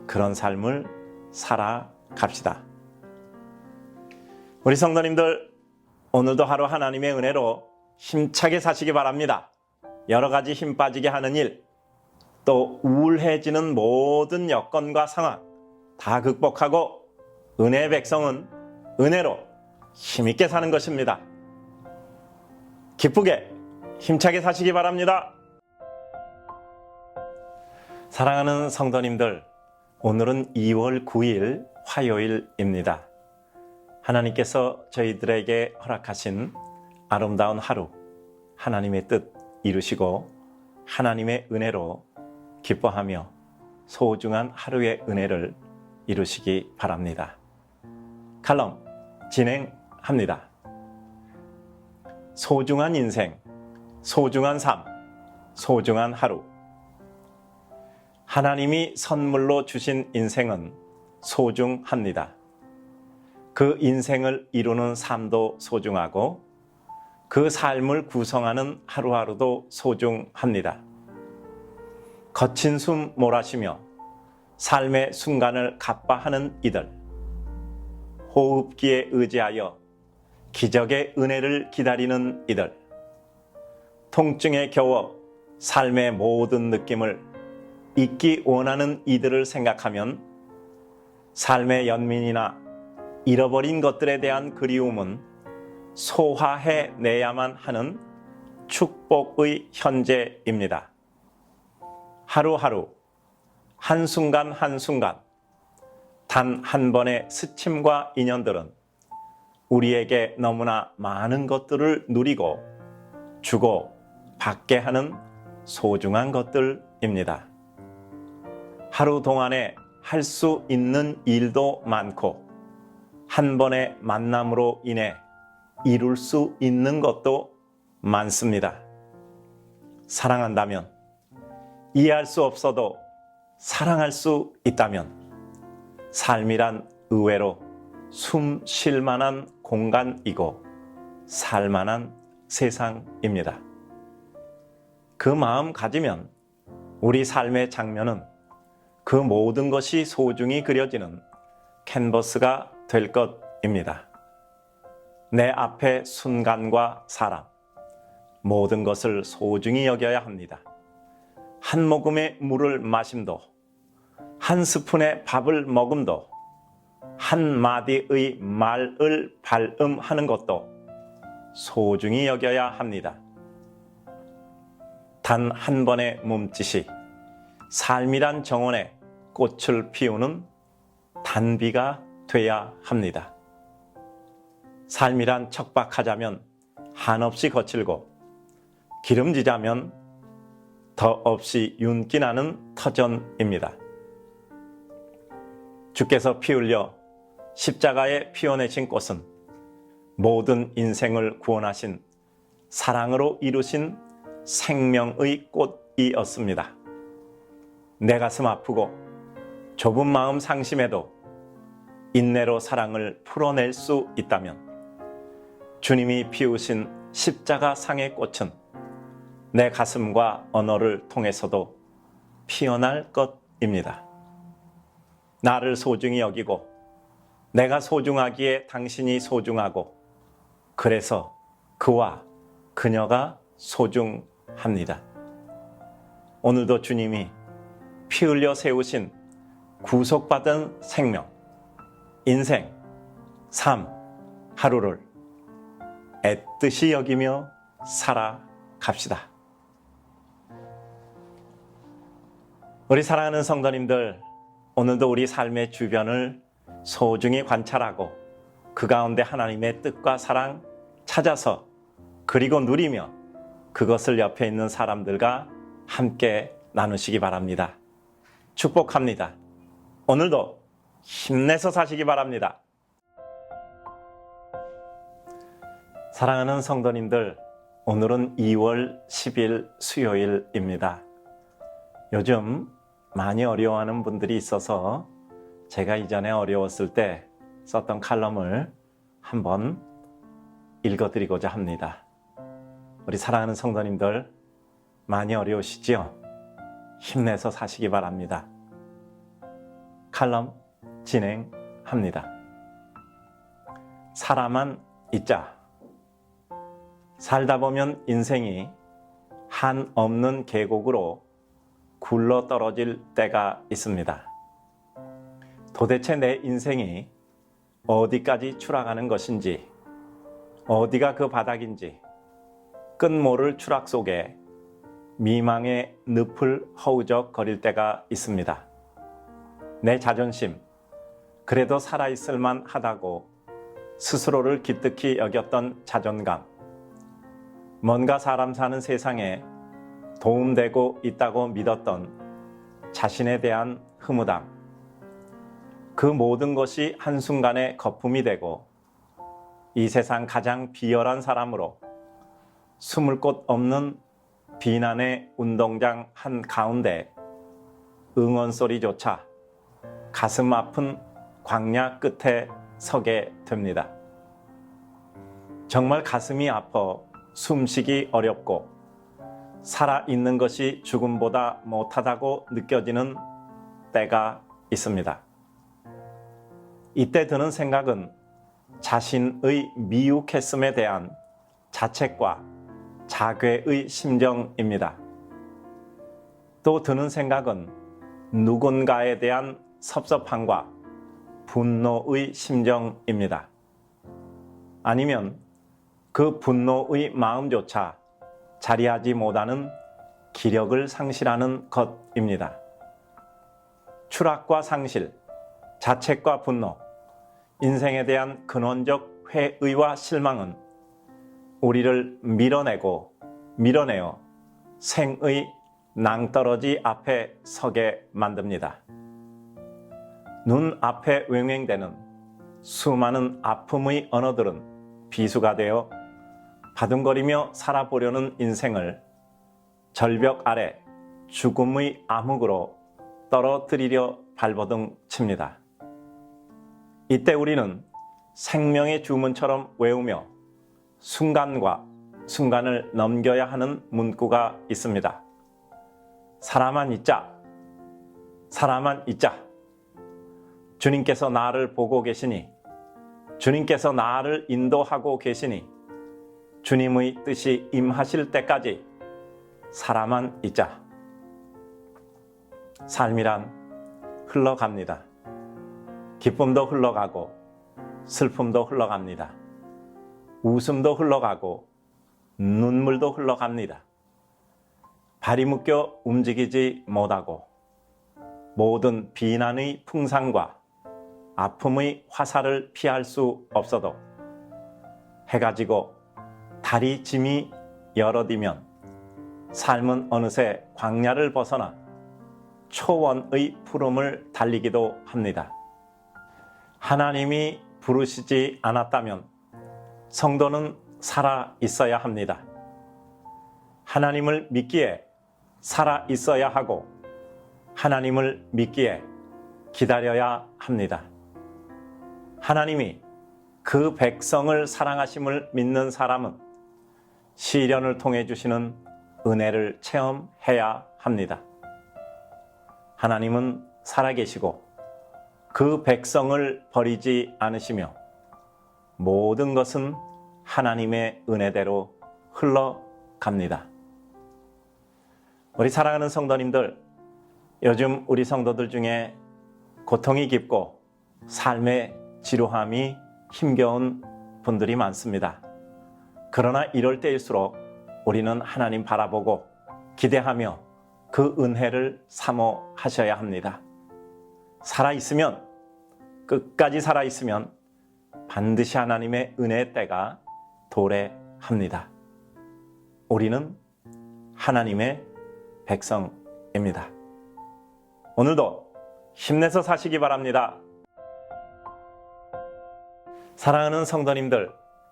그런 삶을 살아갑시다. 우리 성도님들, 오늘도 하루 하나님의 은혜로 힘차게 사시기 바랍니다. 여러 가지 힘 빠지게 하는 일, 또 우울해지는 모든 여건과 상황 다 극복하고 은혜의 백성은 은혜로 힘있게 사는 것입니다. 기쁘게 힘차게 사시기 바랍니다. 사랑하는 성도님들, 오늘은 2월 9일 화요일입니다. 하나님께서 저희들에게 허락하신 아름다운 하루, 하나님의 뜻 이루시고 하나님의 은혜로 기뻐하며 소중한 하루의 은혜를 이루시기 바랍니다. 칼럼 진행합니다. 소중한 인생, 소중한 삶, 소중한 하루. 하나님이 선물로 주신 인생은 소중합니다. 그 인생을 이루는 삶도 소중하고 그 삶을 구성하는 하루하루도 소중합니다. 거친 숨 몰아쉬며 삶의 순간을 갑바하는 이들, 호흡기에 의지하여 기적의 은혜를 기다리는 이들, 통증에 겨워 삶의 모든 느낌을 잊기 원하는 이들을 생각하면 삶의 연민이나 잃어버린 것들에 대한 그리움은 소화해내야만 하는 축복의 현재입니다. 하루하루, 한순간 한순간, 단 한 번의 스침과 인연들은 우리에게 너무나 많은 것들을 누리고 주고 받게 하는 소중한 것들입니다. 하루 동안에 할 수 있는 일도 많고 한 번의 만남으로 인해 이룰 수 있는 것도 많습니다. 사랑한다면, 이해할 수 없어도 사랑할 수 있다면 삶이란 의외로 숨 쉴 만한 공간이고 살만한 세상입니다. 그 마음 가지면 우리 삶의 장면은 그 모든 것이 소중히 그려지는 캔버스가 될 것입니다. 내 앞의 순간과 사람, 모든 것을 소중히 여겨야 합니다. 한 모금의 물을 마심도, 한 스푼의 밥을 먹음도, 한 마디의 말을 발음하는 것도 소중히 여겨야 합니다. 단 한 번의 몸짓이 삶이란 정원에 꽃을 피우는 단비가 돼야 합니다. 삶이란 척박하자면 한없이 거칠고 기름지자면 더없이 윤기 나는 터전입니다. 주께서 피 흘려 십자가에 피워내신 꽃은 모든 인생을 구원하신 사랑으로 이루신 생명의 꽃이었습니다. 내 가슴 아프고 좁은 마음 상심해도 인내로 사랑을 풀어낼 수 있다면 주님이 피우신 십자가 상의 꽃은 내 가슴과 언어를 통해서도 피어날 것입니다. 나를 소중히 여기고 내가 소중하기에 당신이 소중하고 그래서 그와 그녀가 소중합니다. 오늘도 주님이 피 흘려 세우신 구속받은 생명, 인생, 삶, 하루를 애뜻이 여기며 살아갑시다. 우리 사랑하는 성도님들, 오늘도 우리 삶의 주변을 소중히 관찰하고 그 가운데 하나님의 뜻과 사랑 찾아서 그리고 누리며 그것을 옆에 있는 사람들과 함께 나누시기 바랍니다. 축복합니다. 오늘도 힘내서 사시기 바랍니다. 사랑하는 성도님들, 오늘은 2월 10일 수요일입니다. 요즘 많이 어려워하는 분들이 있어서 제가 이전에 어려웠을 때 썼던 칼럼을 한번 읽어드리고자 합니다. 우리 사랑하는 성도님들, 많이 어려우시지요? 힘내서 사시기 바랍니다. 칼럼 진행합니다. 사람만 있자. 살다 보면 인생이 한 없는 계곡으로 굴러 떨어질 때가 있습니다. 도대체 내 인생이 어디까지 추락하는 것인지, 어디가 그 바닥인지 끝모를 추락 속에 미망의 늪을 허우적거릴 때가 있습니다. 내 자존심, 그래도 살아있을 만하다고 스스로를 기특히 여겼던 자존감, 뭔가 사람 사는 세상에 도움되고 있다고 믿었던 자신에 대한 흐무담, 그 모든 것이 한순간에 거품이 되고 이 세상 가장 비열한 사람으로 숨을 곳 없는 비난의 운동장 한가운데 응원 소리조차 가슴 아픈 광야 끝에 서게 됩니다. 정말 가슴이 아파 숨쉬기 어렵고 살아있는 것이 죽음보다 못하다고 느껴지는 때가 있습니다. 이때 드는 생각은 자신의 미혹했음에 대한 자책과 자괴의 심정입니다. 또 드는 생각은 누군가에 대한 섭섭함과 분노의 심정입니다. 아니면 그 분노의 마음조차 자리하지 못하는 기력을 상실하는 것입니다. 추락과 상실, 자책과 분노, 인생에 대한 근원적 회의와 실망은 우리를 밀어내어 생의 낭떠러지 앞에 서게 만듭니다. 눈 앞에 왱왱대는 수많은 아픔의 언어들은 비수가 되어 바둥거리며 살아보려는 인생을 절벽 아래 죽음의 암흑으로 떨어뜨리려 발버둥 칩니다. 이때 우리는 생명의 주문처럼 외우며 순간과 순간을 넘겨야 하는 문구가 있습니다. 살아만 있자. 살아만 있자. 주님께서 나를 보고 계시니, 주님께서 나를 인도하고 계시니, 주님의 뜻이 임하실 때까지 살아만 있자. 삶이란 흘러갑니다. 기쁨도 흘러가고 슬픔도 흘러갑니다. 웃음도 흘러가고 눈물도 흘러갑니다. 발이 묶여 움직이지 못하고 모든 비난의 풍상과 아픔의 화살을 피할 수 없어도 해가 지고 달이 짐이 열어디면 삶은 어느새 광야를 벗어나 초원의 푸름을 달리기도 합니다. 하나님이 부르시지 않았다면 성도는 살아 있어야 합니다. 하나님을 믿기에 살아 있어야 하고 하나님을 믿기에 기다려야 합니다. 하나님이 그 백성을 사랑하심을 믿는 사람은 시련을 통해 주시는 은혜를 체험해야 합니다. 하나님은 살아계시고 그 백성을 버리지 않으시며 모든 것은 하나님의 은혜대로 흘러갑니다. 우리 사랑하는 성도님들, 요즘 우리 성도들 중에 고통이 깊고 삶에 지루함이 힘겨운 분들이 많습니다. 그러나 이럴 때일수록 우리는 하나님 바라보고 기대하며 그 은혜를 사모하셔야 합니다. 살아있으면, 끝까지 살아있으면 반드시 하나님의 은혜의 때가 도래합니다. 우리는 하나님의 백성입니다. 오늘도 힘내서 사시기 바랍니다. 사랑하는 성도님들,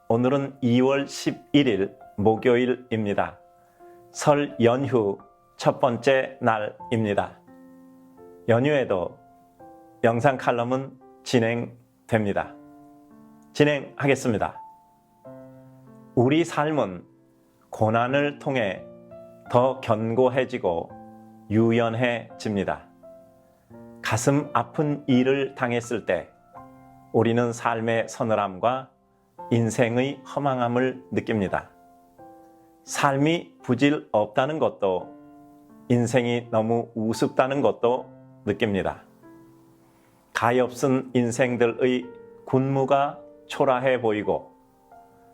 오늘은 2월 11일 목요일입니다. 설 연휴 첫 번째 날입니다. 연휴에도 영상 칼럼은 진행됩니다. 진행하겠습니다. 우리 삶은 고난을 통해 더 견고해지고 유연해집니다. 가슴 아픈 일을 당했을 때 우리는 삶의 서늘함과 인생의 허망함을 느낍니다. 삶이 부질 없다는 것도, 인생이 너무 우습다는 것도 느낍니다. 가엾은 인생들의 군무가 초라해 보이고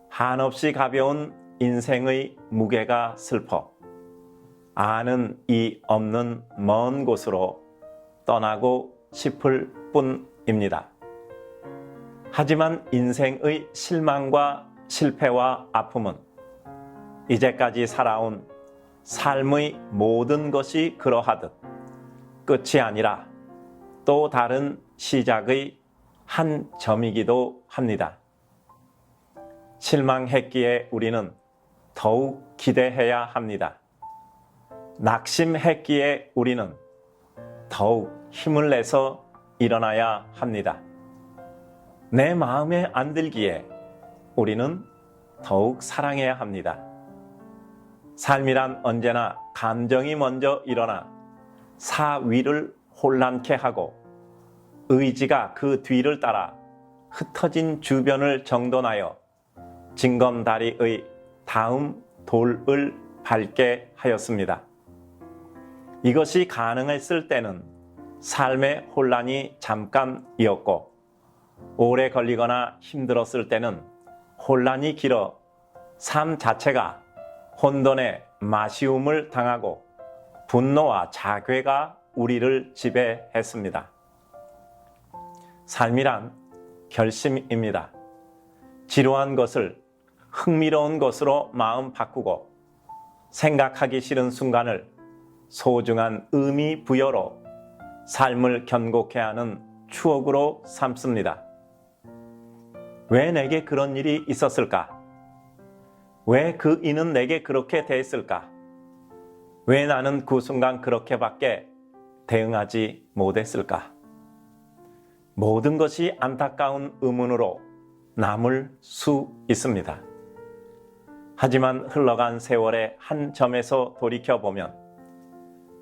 한없이 가벼운 인생의 무게가 슬퍼 아는 이 없는 먼 곳으로 떠나고 싶을 뿐입니다. 하지만 인생의 실망과 실패와 아픔은 이제까지 살아온 삶의 모든 것이 그러하듯 끝이 아니라 또 다른 시작의 한 점이기도 합니다. 실망했기에 우리는 더욱 기대해야 합니다. 낙심했기에 우리는 더욱 힘을 내서 일어나야 합니다. 내 마음에 안 들기에 우리는 더욱 사랑해야 합니다. 삶이란 언제나 감정이 먼저 일어나 사위를 혼란케 하고 의지가 그 뒤를 따라 흩어진 주변을 정돈하여 징검다리의 다음 돌을 밟게 하였습니다. 이것이 가능했을 때는 삶의 혼란이 잠깐이었고, 오래 걸리거나 힘들었을 때는 혼란이 길어 삶 자체가 혼돈의 마시움을 당하고 분노와 자괴가 우리를 지배했습니다. 삶이란 결심입니다. 지루한 것을 흥미로운 것으로 마음 바꾸고 생각하기 싫은 순간을 소중한 의미 부여로 삶을 견고케 하는 추억으로 삼습니다. 왜 내게 그런 일이 있었을까? 왜 그 이는 내게 그렇게 대했을까? 왜 나는 그 순간 그렇게밖에 대응하지 못했을까? 모든 것이 안타까운 의문으로 남을 수 있습니다. 하지만 흘러간 세월의 한 점에서 돌이켜보면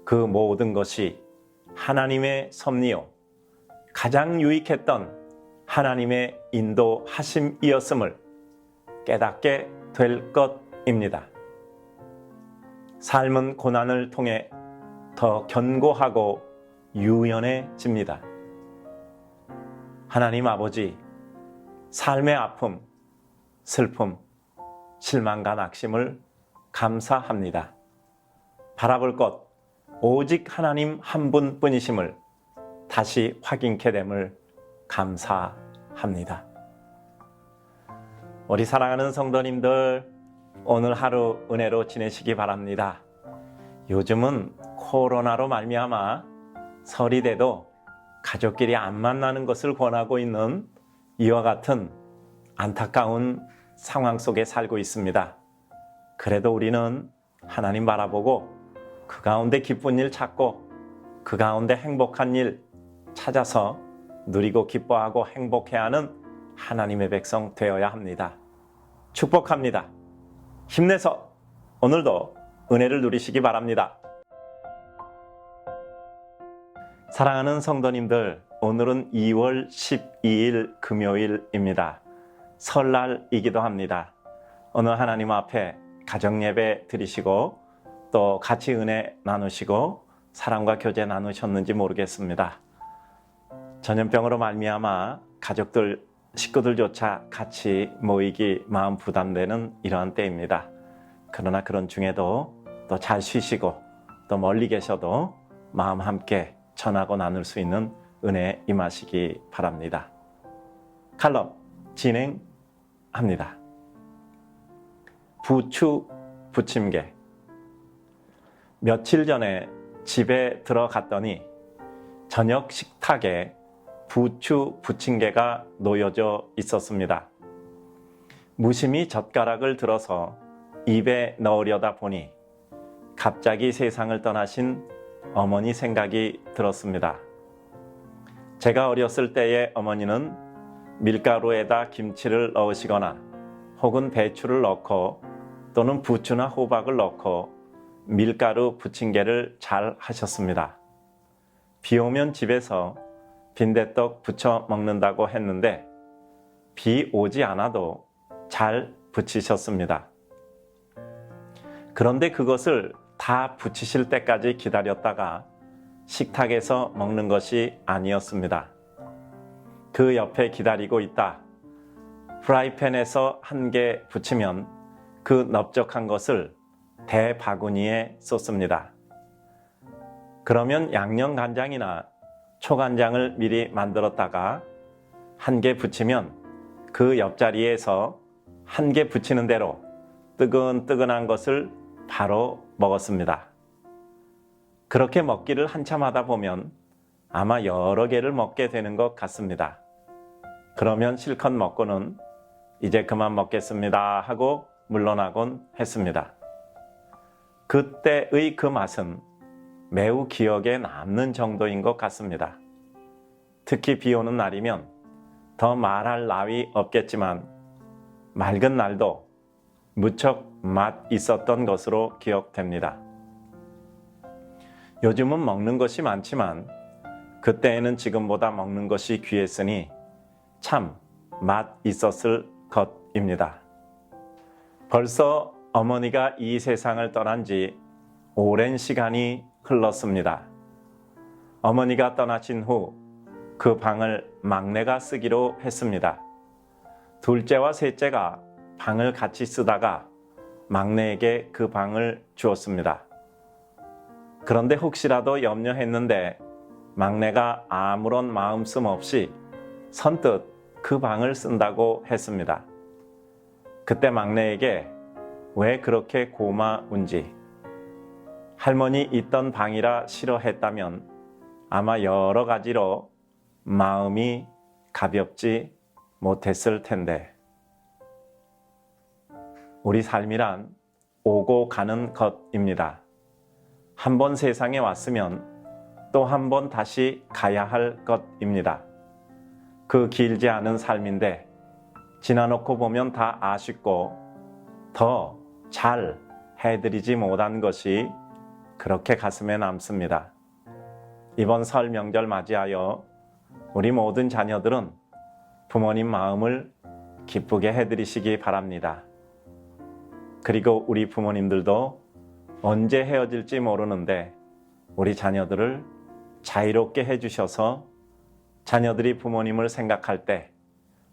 그 모든 것이 하나님의 섭리요, 가장 유익했던 하나님의 인도하심이었음을 깨닫게 될 것입니다. 삶은 고난을 통해 더 견고하고 유연해집니다. 하나님 아버지, 삶의 아픔, 슬픔, 실망과 낙심을 감사합니다. 바라볼 것 오직 하나님 한 분뿐이심을 다시 확인케 됨을 감사합니다. 우리 사랑하는 성도님들, 오늘 하루 은혜로 지내시기 바랍니다. 요즘은 코로나로 말미암아 설이 돼도 가족끼리 안 만나는 것을 권하고 있는 이와 같은 안타까운 상황 속에 살고 있습니다. 그래도 우리는 하나님 바라보고 그 가운데 기쁜 일 찾고 그 가운데 행복한 일 찾아서 누리고 기뻐하고 행복해하는 하나님의 백성 되어야 합니다. 축복합니다. 힘내서 오늘도 은혜를 누리시기 바랍니다. 사랑하는 성도님들, 오늘은 2월 12일 금요일입니다. 설날이기도 합니다. 오늘 하나님 앞에 가정예배 드리시고 또 같이 은혜 나누시고 사랑과 교제 나누셨는지 모르겠습니다. 전염병으로 말미암아 가족들, 식구들조차 같이 모이기 마음 부담되는 이러한 때입니다. 그러나 그런 중에도 또 잘 쉬시고 또 멀리 계셔도 마음 함께 전하고 나눌 수 있는 은혜 임하시기 바랍니다. 칼럼 진행합니다. 부추 부침개. 며칠 전에 집에 들어갔더니 저녁 식탁에 부추 부침개가 놓여져 있었습니다. 무심히 젓가락을 들어서 입에 넣으려다 보니 갑자기 세상을 떠나신 어머니 생각이 들었습니다. 제가 어렸을 때의 어머니는 밀가루에다 김치를 넣으시거나 혹은 배추를 넣고 또는 부추나 호박을 넣고 밀가루 부침개를 잘 하셨습니다. 비 오면 집에서 빈대떡 부쳐 먹는다고 했는데 비 오지 않아도 잘 부치셨습니다. 그런데 그것을 다 부치실 때까지 기다렸다가 식탁에서 먹는 것이 아니었습니다. 그 옆에 기다리고 있다. 프라이팬에서 한 개 부치면 그 넓적한 것을 대바구니에 쏟습니다. 그러면 양념간장이나 초간장을 미리 만들었다가 한 개 부치면 그 옆자리에서 한 개 부치는 대로 뜨근뜨근한 것을 바로 먹었습니다. 그렇게 먹기를 한참 하다 보면 아마 여러 개를 먹게 되는 것 같습니다. 그러면 실컷 먹고는 이제 그만 먹겠습니다 하고 물러나곤 했습니다. 그때의 그 맛은 매우 기억에 남는 정도인 것 같습니다. 특히 비 오는 날이면 더 말할 나위 없겠지만 맑은 날도 무척 맛 있었던 것으로 기억됩니다. 요즘은 먹는 것이 많지만 그때에는 지금보다 먹는 것이 귀했으니 참 맛 있었을 것입니다. 벌써 어머니가 이 세상을 떠난 지 오랜 시간이 흘렀습니다. 어머니가 떠나신 후 그 방을 막내가 쓰기로 했습니다. 둘째와 셋째가 방을 같이 쓰다가 막내에게 그 방을 주었습니다. 그런데 혹시라도 염려했는데 막내가 아무런 마음씀 없이 선뜻 그 방을 쓴다고 했습니다. 그때 막내에게 왜 그렇게 고마운지, 할머니 있던 방이라 싫어했다면 아마 여러 가지로 마음이 가볍지 못했을 텐데, 우리 삶이란 오고 가는 것입니다. 한 번 세상에 왔으면 또 한 번 다시 가야 할 것입니다. 그 길지 않은 삶인데 지나놓고 보면 다 아쉽고 더 잘 해드리지 못한 것이 그렇게 가슴에 남습니다. 이번 설 명절 맞이하여 우리 모든 자녀들은 부모님 마음을 기쁘게 해드리시기 바랍니다. 그리고 우리 부모님들도 언제 헤어질지 모르는데 우리 자녀들을 자유롭게 해주셔서 자녀들이 부모님을 생각할 때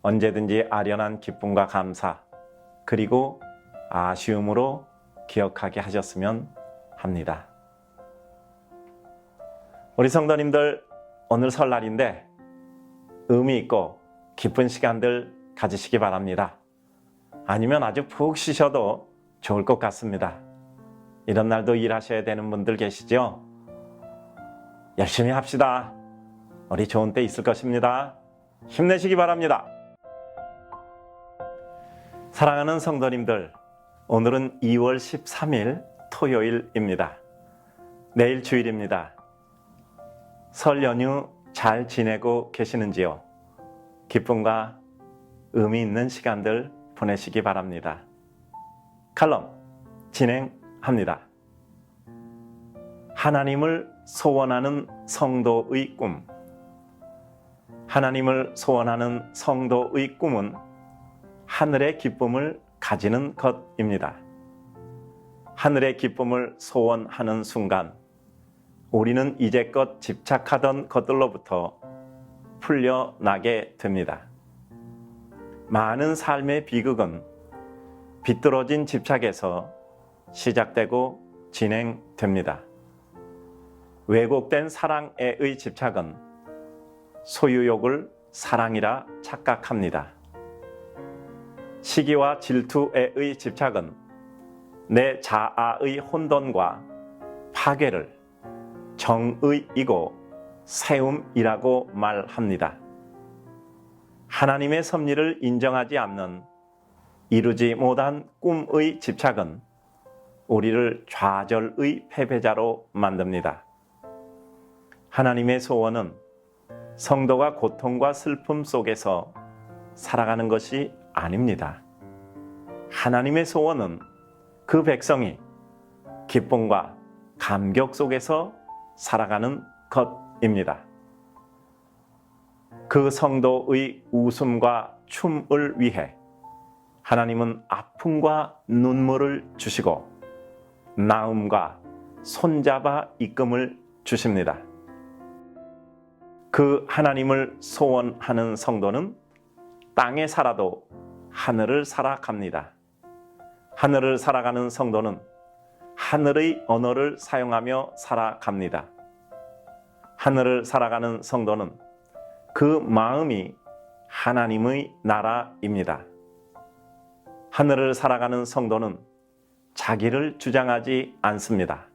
언제든지 아련한 기쁨과 감사 그리고 아쉬움으로 기억하게 하셨으면 합니다. 우리 성도님들, 오늘 설날인데 의미 있고 기쁜 시간들 가지시기 바랍니다. 아니면 아주 푹 쉬셔도 좋을 것 같습니다. 이런 날도 일하셔야 되는 분들 계시죠? 열심히 합시다. 우리 좋은 때 있을 것입니다. 힘내시기 바랍니다. 사랑하는 성도님들, 오늘은 2월 13일 토요일입니다. 내일 주일입니다. 설 연휴 잘 지내고 계시는지요? 기쁨과 의미 있는 시간들 보내시기 바랍니다. 칼럼 진행합니다. 하나님을 소원하는 성도의 꿈. 하나님을 소원하는 성도의 꿈은 하늘의 기쁨을 가지는 것입니다. 하늘의 기쁨을 소원하는 순간 우리는 이제껏 집착하던 것들로부터 풀려나게 됩니다. 많은 삶의 비극은 비뚤어진 집착에서 시작되고 진행됩니다. 왜곡된 사랑에의 집착은 소유욕을 사랑이라 착각합니다. 시기와 질투에의 집착은 내 자아의 혼돈과 파괴를 정의이고 세움이라고 말합니다. 하나님의 섭리를 인정하지 않는 이루지 못한 꿈의 집착은 우리를 좌절의 패배자로 만듭니다. 하나님의 소원은 성도가 고통과 슬픔 속에서 살아가는 것이 아닙니다. 하나님의 소원은 그 백성이 기쁨과 감격 속에서 살아가는 것입니다. 그 성도의 웃음과 춤을 위해 하나님은 아픔과 눈물을 주시고 나음과 손잡아 이끔을 주십니다. 그 하나님을 소원하는 성도는 땅에 살아도 하늘을 살아갑니다. 하늘을 살아가는 성도는 하늘의 언어를 사용하며 살아갑니다. 하늘을 살아가는 성도는 그 마음이 하나님의 나라입니다. 하늘을 살아가는 성도는 자기를 주장하지 않습니다.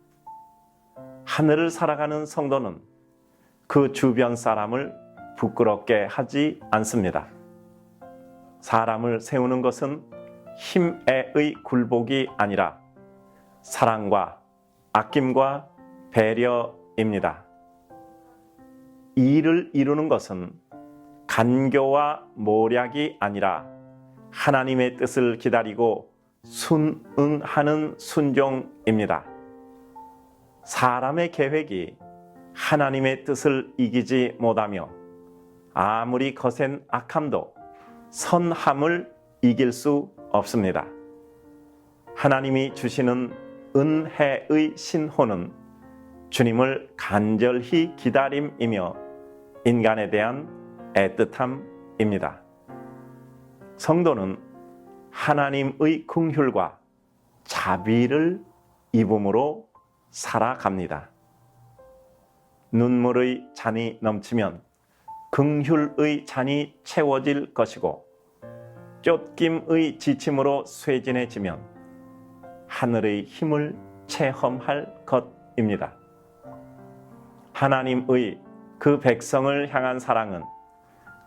하늘을 살아가는 성도는 그 주변 사람을 부끄럽게 하지 않습니다. 사람을 세우는 것은 힘의 굴복이 아니라 사랑과 아낌과 배려입니다. 일을 이루는 것은 간교와 모략이 아니라 하나님의 뜻을 기다리고 순응하는 순종입니다. 사람의 계획이 하나님의 뜻을 이기지 못하며 아무리 거센 악함도 선함을 이길 수 없습니다. 하나님이 주시는 은혜의 신호는 주님을 간절히 기다림이며 인간에 대한 애틋함입니다. 성도는 하나님의 긍휼과 자비를 입음으로 살아갑니다. 눈물의 잔이 넘치면 긍휼의 잔이 채워질 것이고 쫓김의 지침으로 쇠진해지면 하늘의 힘을 체험할 것입니다. 하나님의 그 백성을 향한 사랑은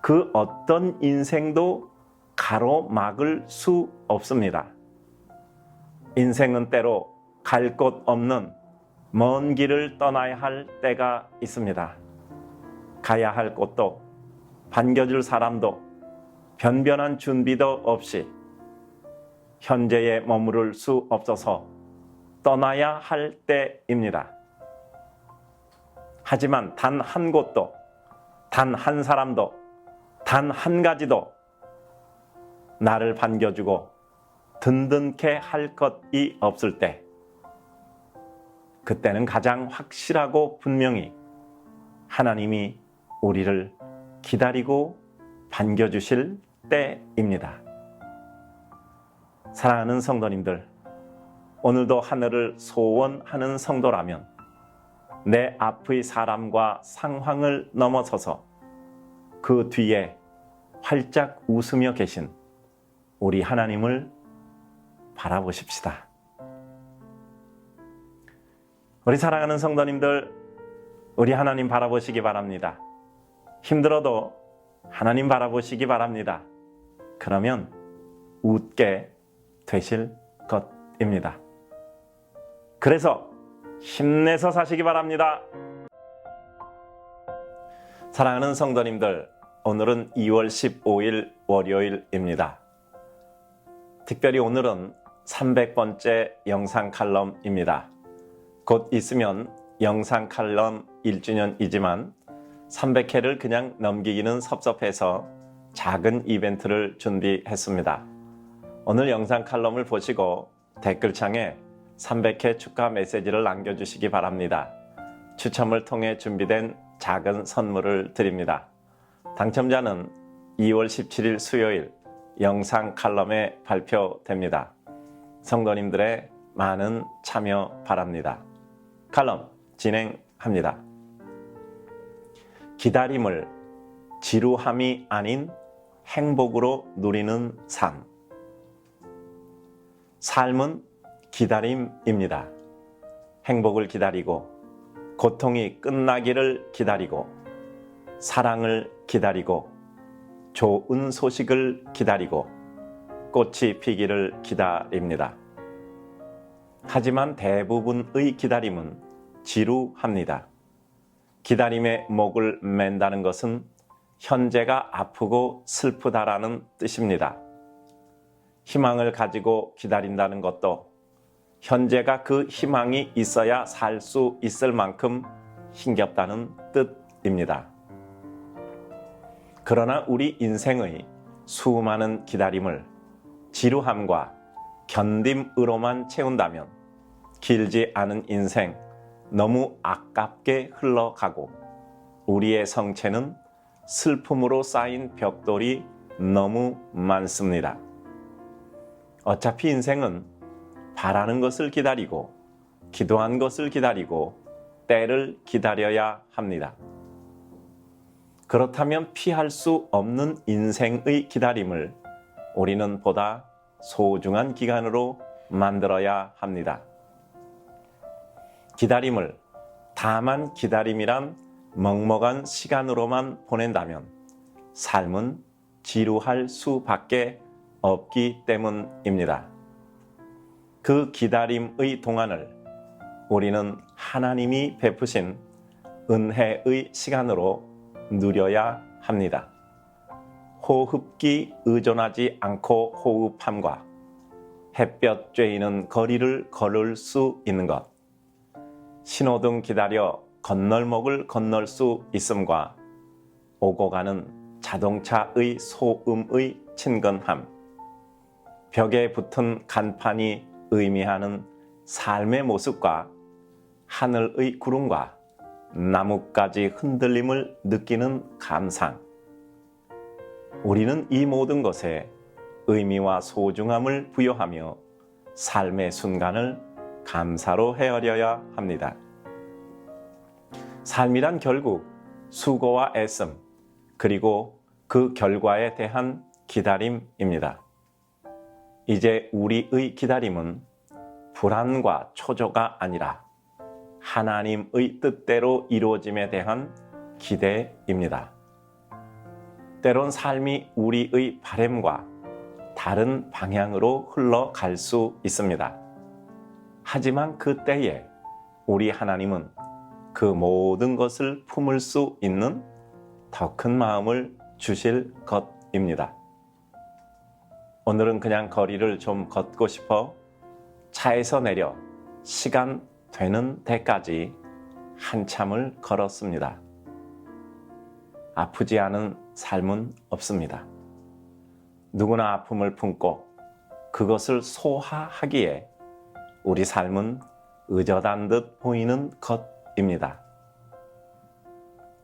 그 어떤 인생도 가로막을 수 없습니다. 인생은 때로 갈 곳 없는 먼 길을 떠나야 할 때가 있습니다. 가야 할 곳도 반겨줄 사람도 변변한 준비도 없이 현재에 머무를 수 없어서 떠나야 할 때입니다. 하지만 단 한 곳도, 단 한 사람도, 단 한 가지도 나를 반겨주고 든든케 할 것이 없을 때, 그때는 가장 확실하고 분명히 하나님이 우리를 기다리고 반겨주실 때입니다. 사랑하는 성도님들, 오늘도 하늘을 소원하는 성도라면 내 앞의 사람과 상황을 넘어서서 그 뒤에 활짝 웃으며 계신 우리 하나님을 바라보십시다. 우리 사랑하는 성도님들, 우리 하나님 바라보시기 바랍니다. 힘들어도 하나님 바라보시기 바랍니다. 그러면 웃게 되실 것입니다. 그래서 힘내서 사시기 바랍니다. 사랑하는 성도님들, 오늘은 2월 15일 월요일입니다. 특별히 오늘은 300번째 영상 칼럼입니다. 곧 있으면 영상 칼럼 1주년이지만 300회를 그냥 넘기기는 섭섭해서 작은 이벤트를 준비했습니다. 오늘 영상 칼럼을 보시고 댓글창에 300회 축하 메시지를 남겨주시기 바랍니다. 추첨을 통해 준비된 작은 선물을 드립니다. 당첨자는 2월 17일 수요일 영상 칼럼에 발표됩니다. 성도님들의 많은 참여 바랍니다. 칼럼 진행합니다. 기다림을 지루함이 아닌 행복으로 누리는 삶. 삶은 기다림입니다. 행복을 기다리고, 고통이 끝나기를 기다리고, 사랑을 기다리고, 좋은 소식을 기다리고, 꽃이 피기를 기다립니다. 하지만 대부분의 기다림은 지루합니다. 기다림에 목을 맨다는 것은 현재가 아프고 슬프다라는 뜻입니다. 희망을 가지고 기다린다는 것도 현재가 그 희망이 있어야 살 수 있을 만큼 힘겹다는 뜻입니다. 그러나 우리 인생의 수많은 기다림을 지루함과 견딤으로만 채운다면 길지 않은 인생 너무 아깝게 흘러가고 우리의 성체는 슬픔으로 쌓인 벽돌이 너무 많습니다. 어차피 인생은 바라는 것을 기다리고 기도한 것을 기다리고 때를 기다려야 합니다. 그렇다면 피할 수 없는 인생의 기다림을 우리는 보다 소중한 기간으로 만들어야 합니다. 기다림을 다만 기다림이란 먹먹한 시간으로만 보낸다면 삶은 지루할 수밖에 없기 때문입니다. 그 기다림의 동안을 우리는 하나님이 베푸신 은혜의 시간으로 누려야 합니다. 호흡기 의존하지 않고 호흡함과 햇볕 쬐이는 거리를 걸을 수 있는 것, 신호등 기다려 건널목을 건널 수 있음과 오고 가는 자동차의 소음의 친근함, 벽에 붙은 간판이 의미하는 삶의 모습과 하늘의 구름과 나뭇가지 흔들림을 느끼는 감상. 우리는 이 모든 것에 의미와 소중함을 부여하며 삶의 순간을 감사로 헤아려야 합니다. 삶이란 결국 수고와 애씀, 그리고 그 결과에 대한 기다림입니다. 이제 우리의 기다림은 불안과 초조가 아니라 하나님의 뜻대로 이루어짐에 대한 기대입니다. 때론 삶이 우리의 바램과 다른 방향으로 흘러갈 수 있습니다. 하지만 그때에 우리 하나님은 그 모든 것을 품을 수 있는 더 큰 마음을 주실 것입니다. 오늘은 그냥 거리를 좀 걷고 싶어 차에서 내려 시간 되는 데까지 한참을 걸었습니다. 아프지 않은 삶은 없습니다. 누구나 아픔을 품고 그것을 소화하기에 우리 삶은 의젓한 듯 보이는 것입니다.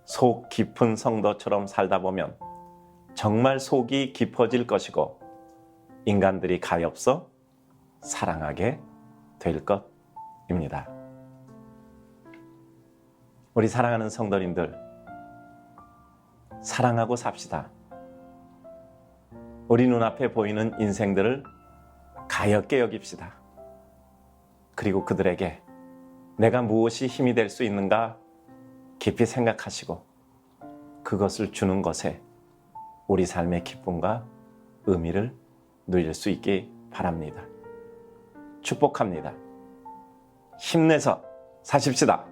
속 깊은 성도처럼 살다 보면 정말 속이 깊어질 것이고 인간들이 가엾어 사랑하게 될 것입니다. 우리 사랑하는 성도님들, 사랑하고 삽시다. 우리 눈앞에 보이는 인생들을 가엾게 여깁시다. 그리고 그들에게 내가 무엇이 힘이 될 수 있는가 깊이 생각하시고 그것을 주는 것에 우리 삶의 기쁨과 의미를 누릴 수 있기 바랍니다. 축복합니다. 힘내서 사십시다.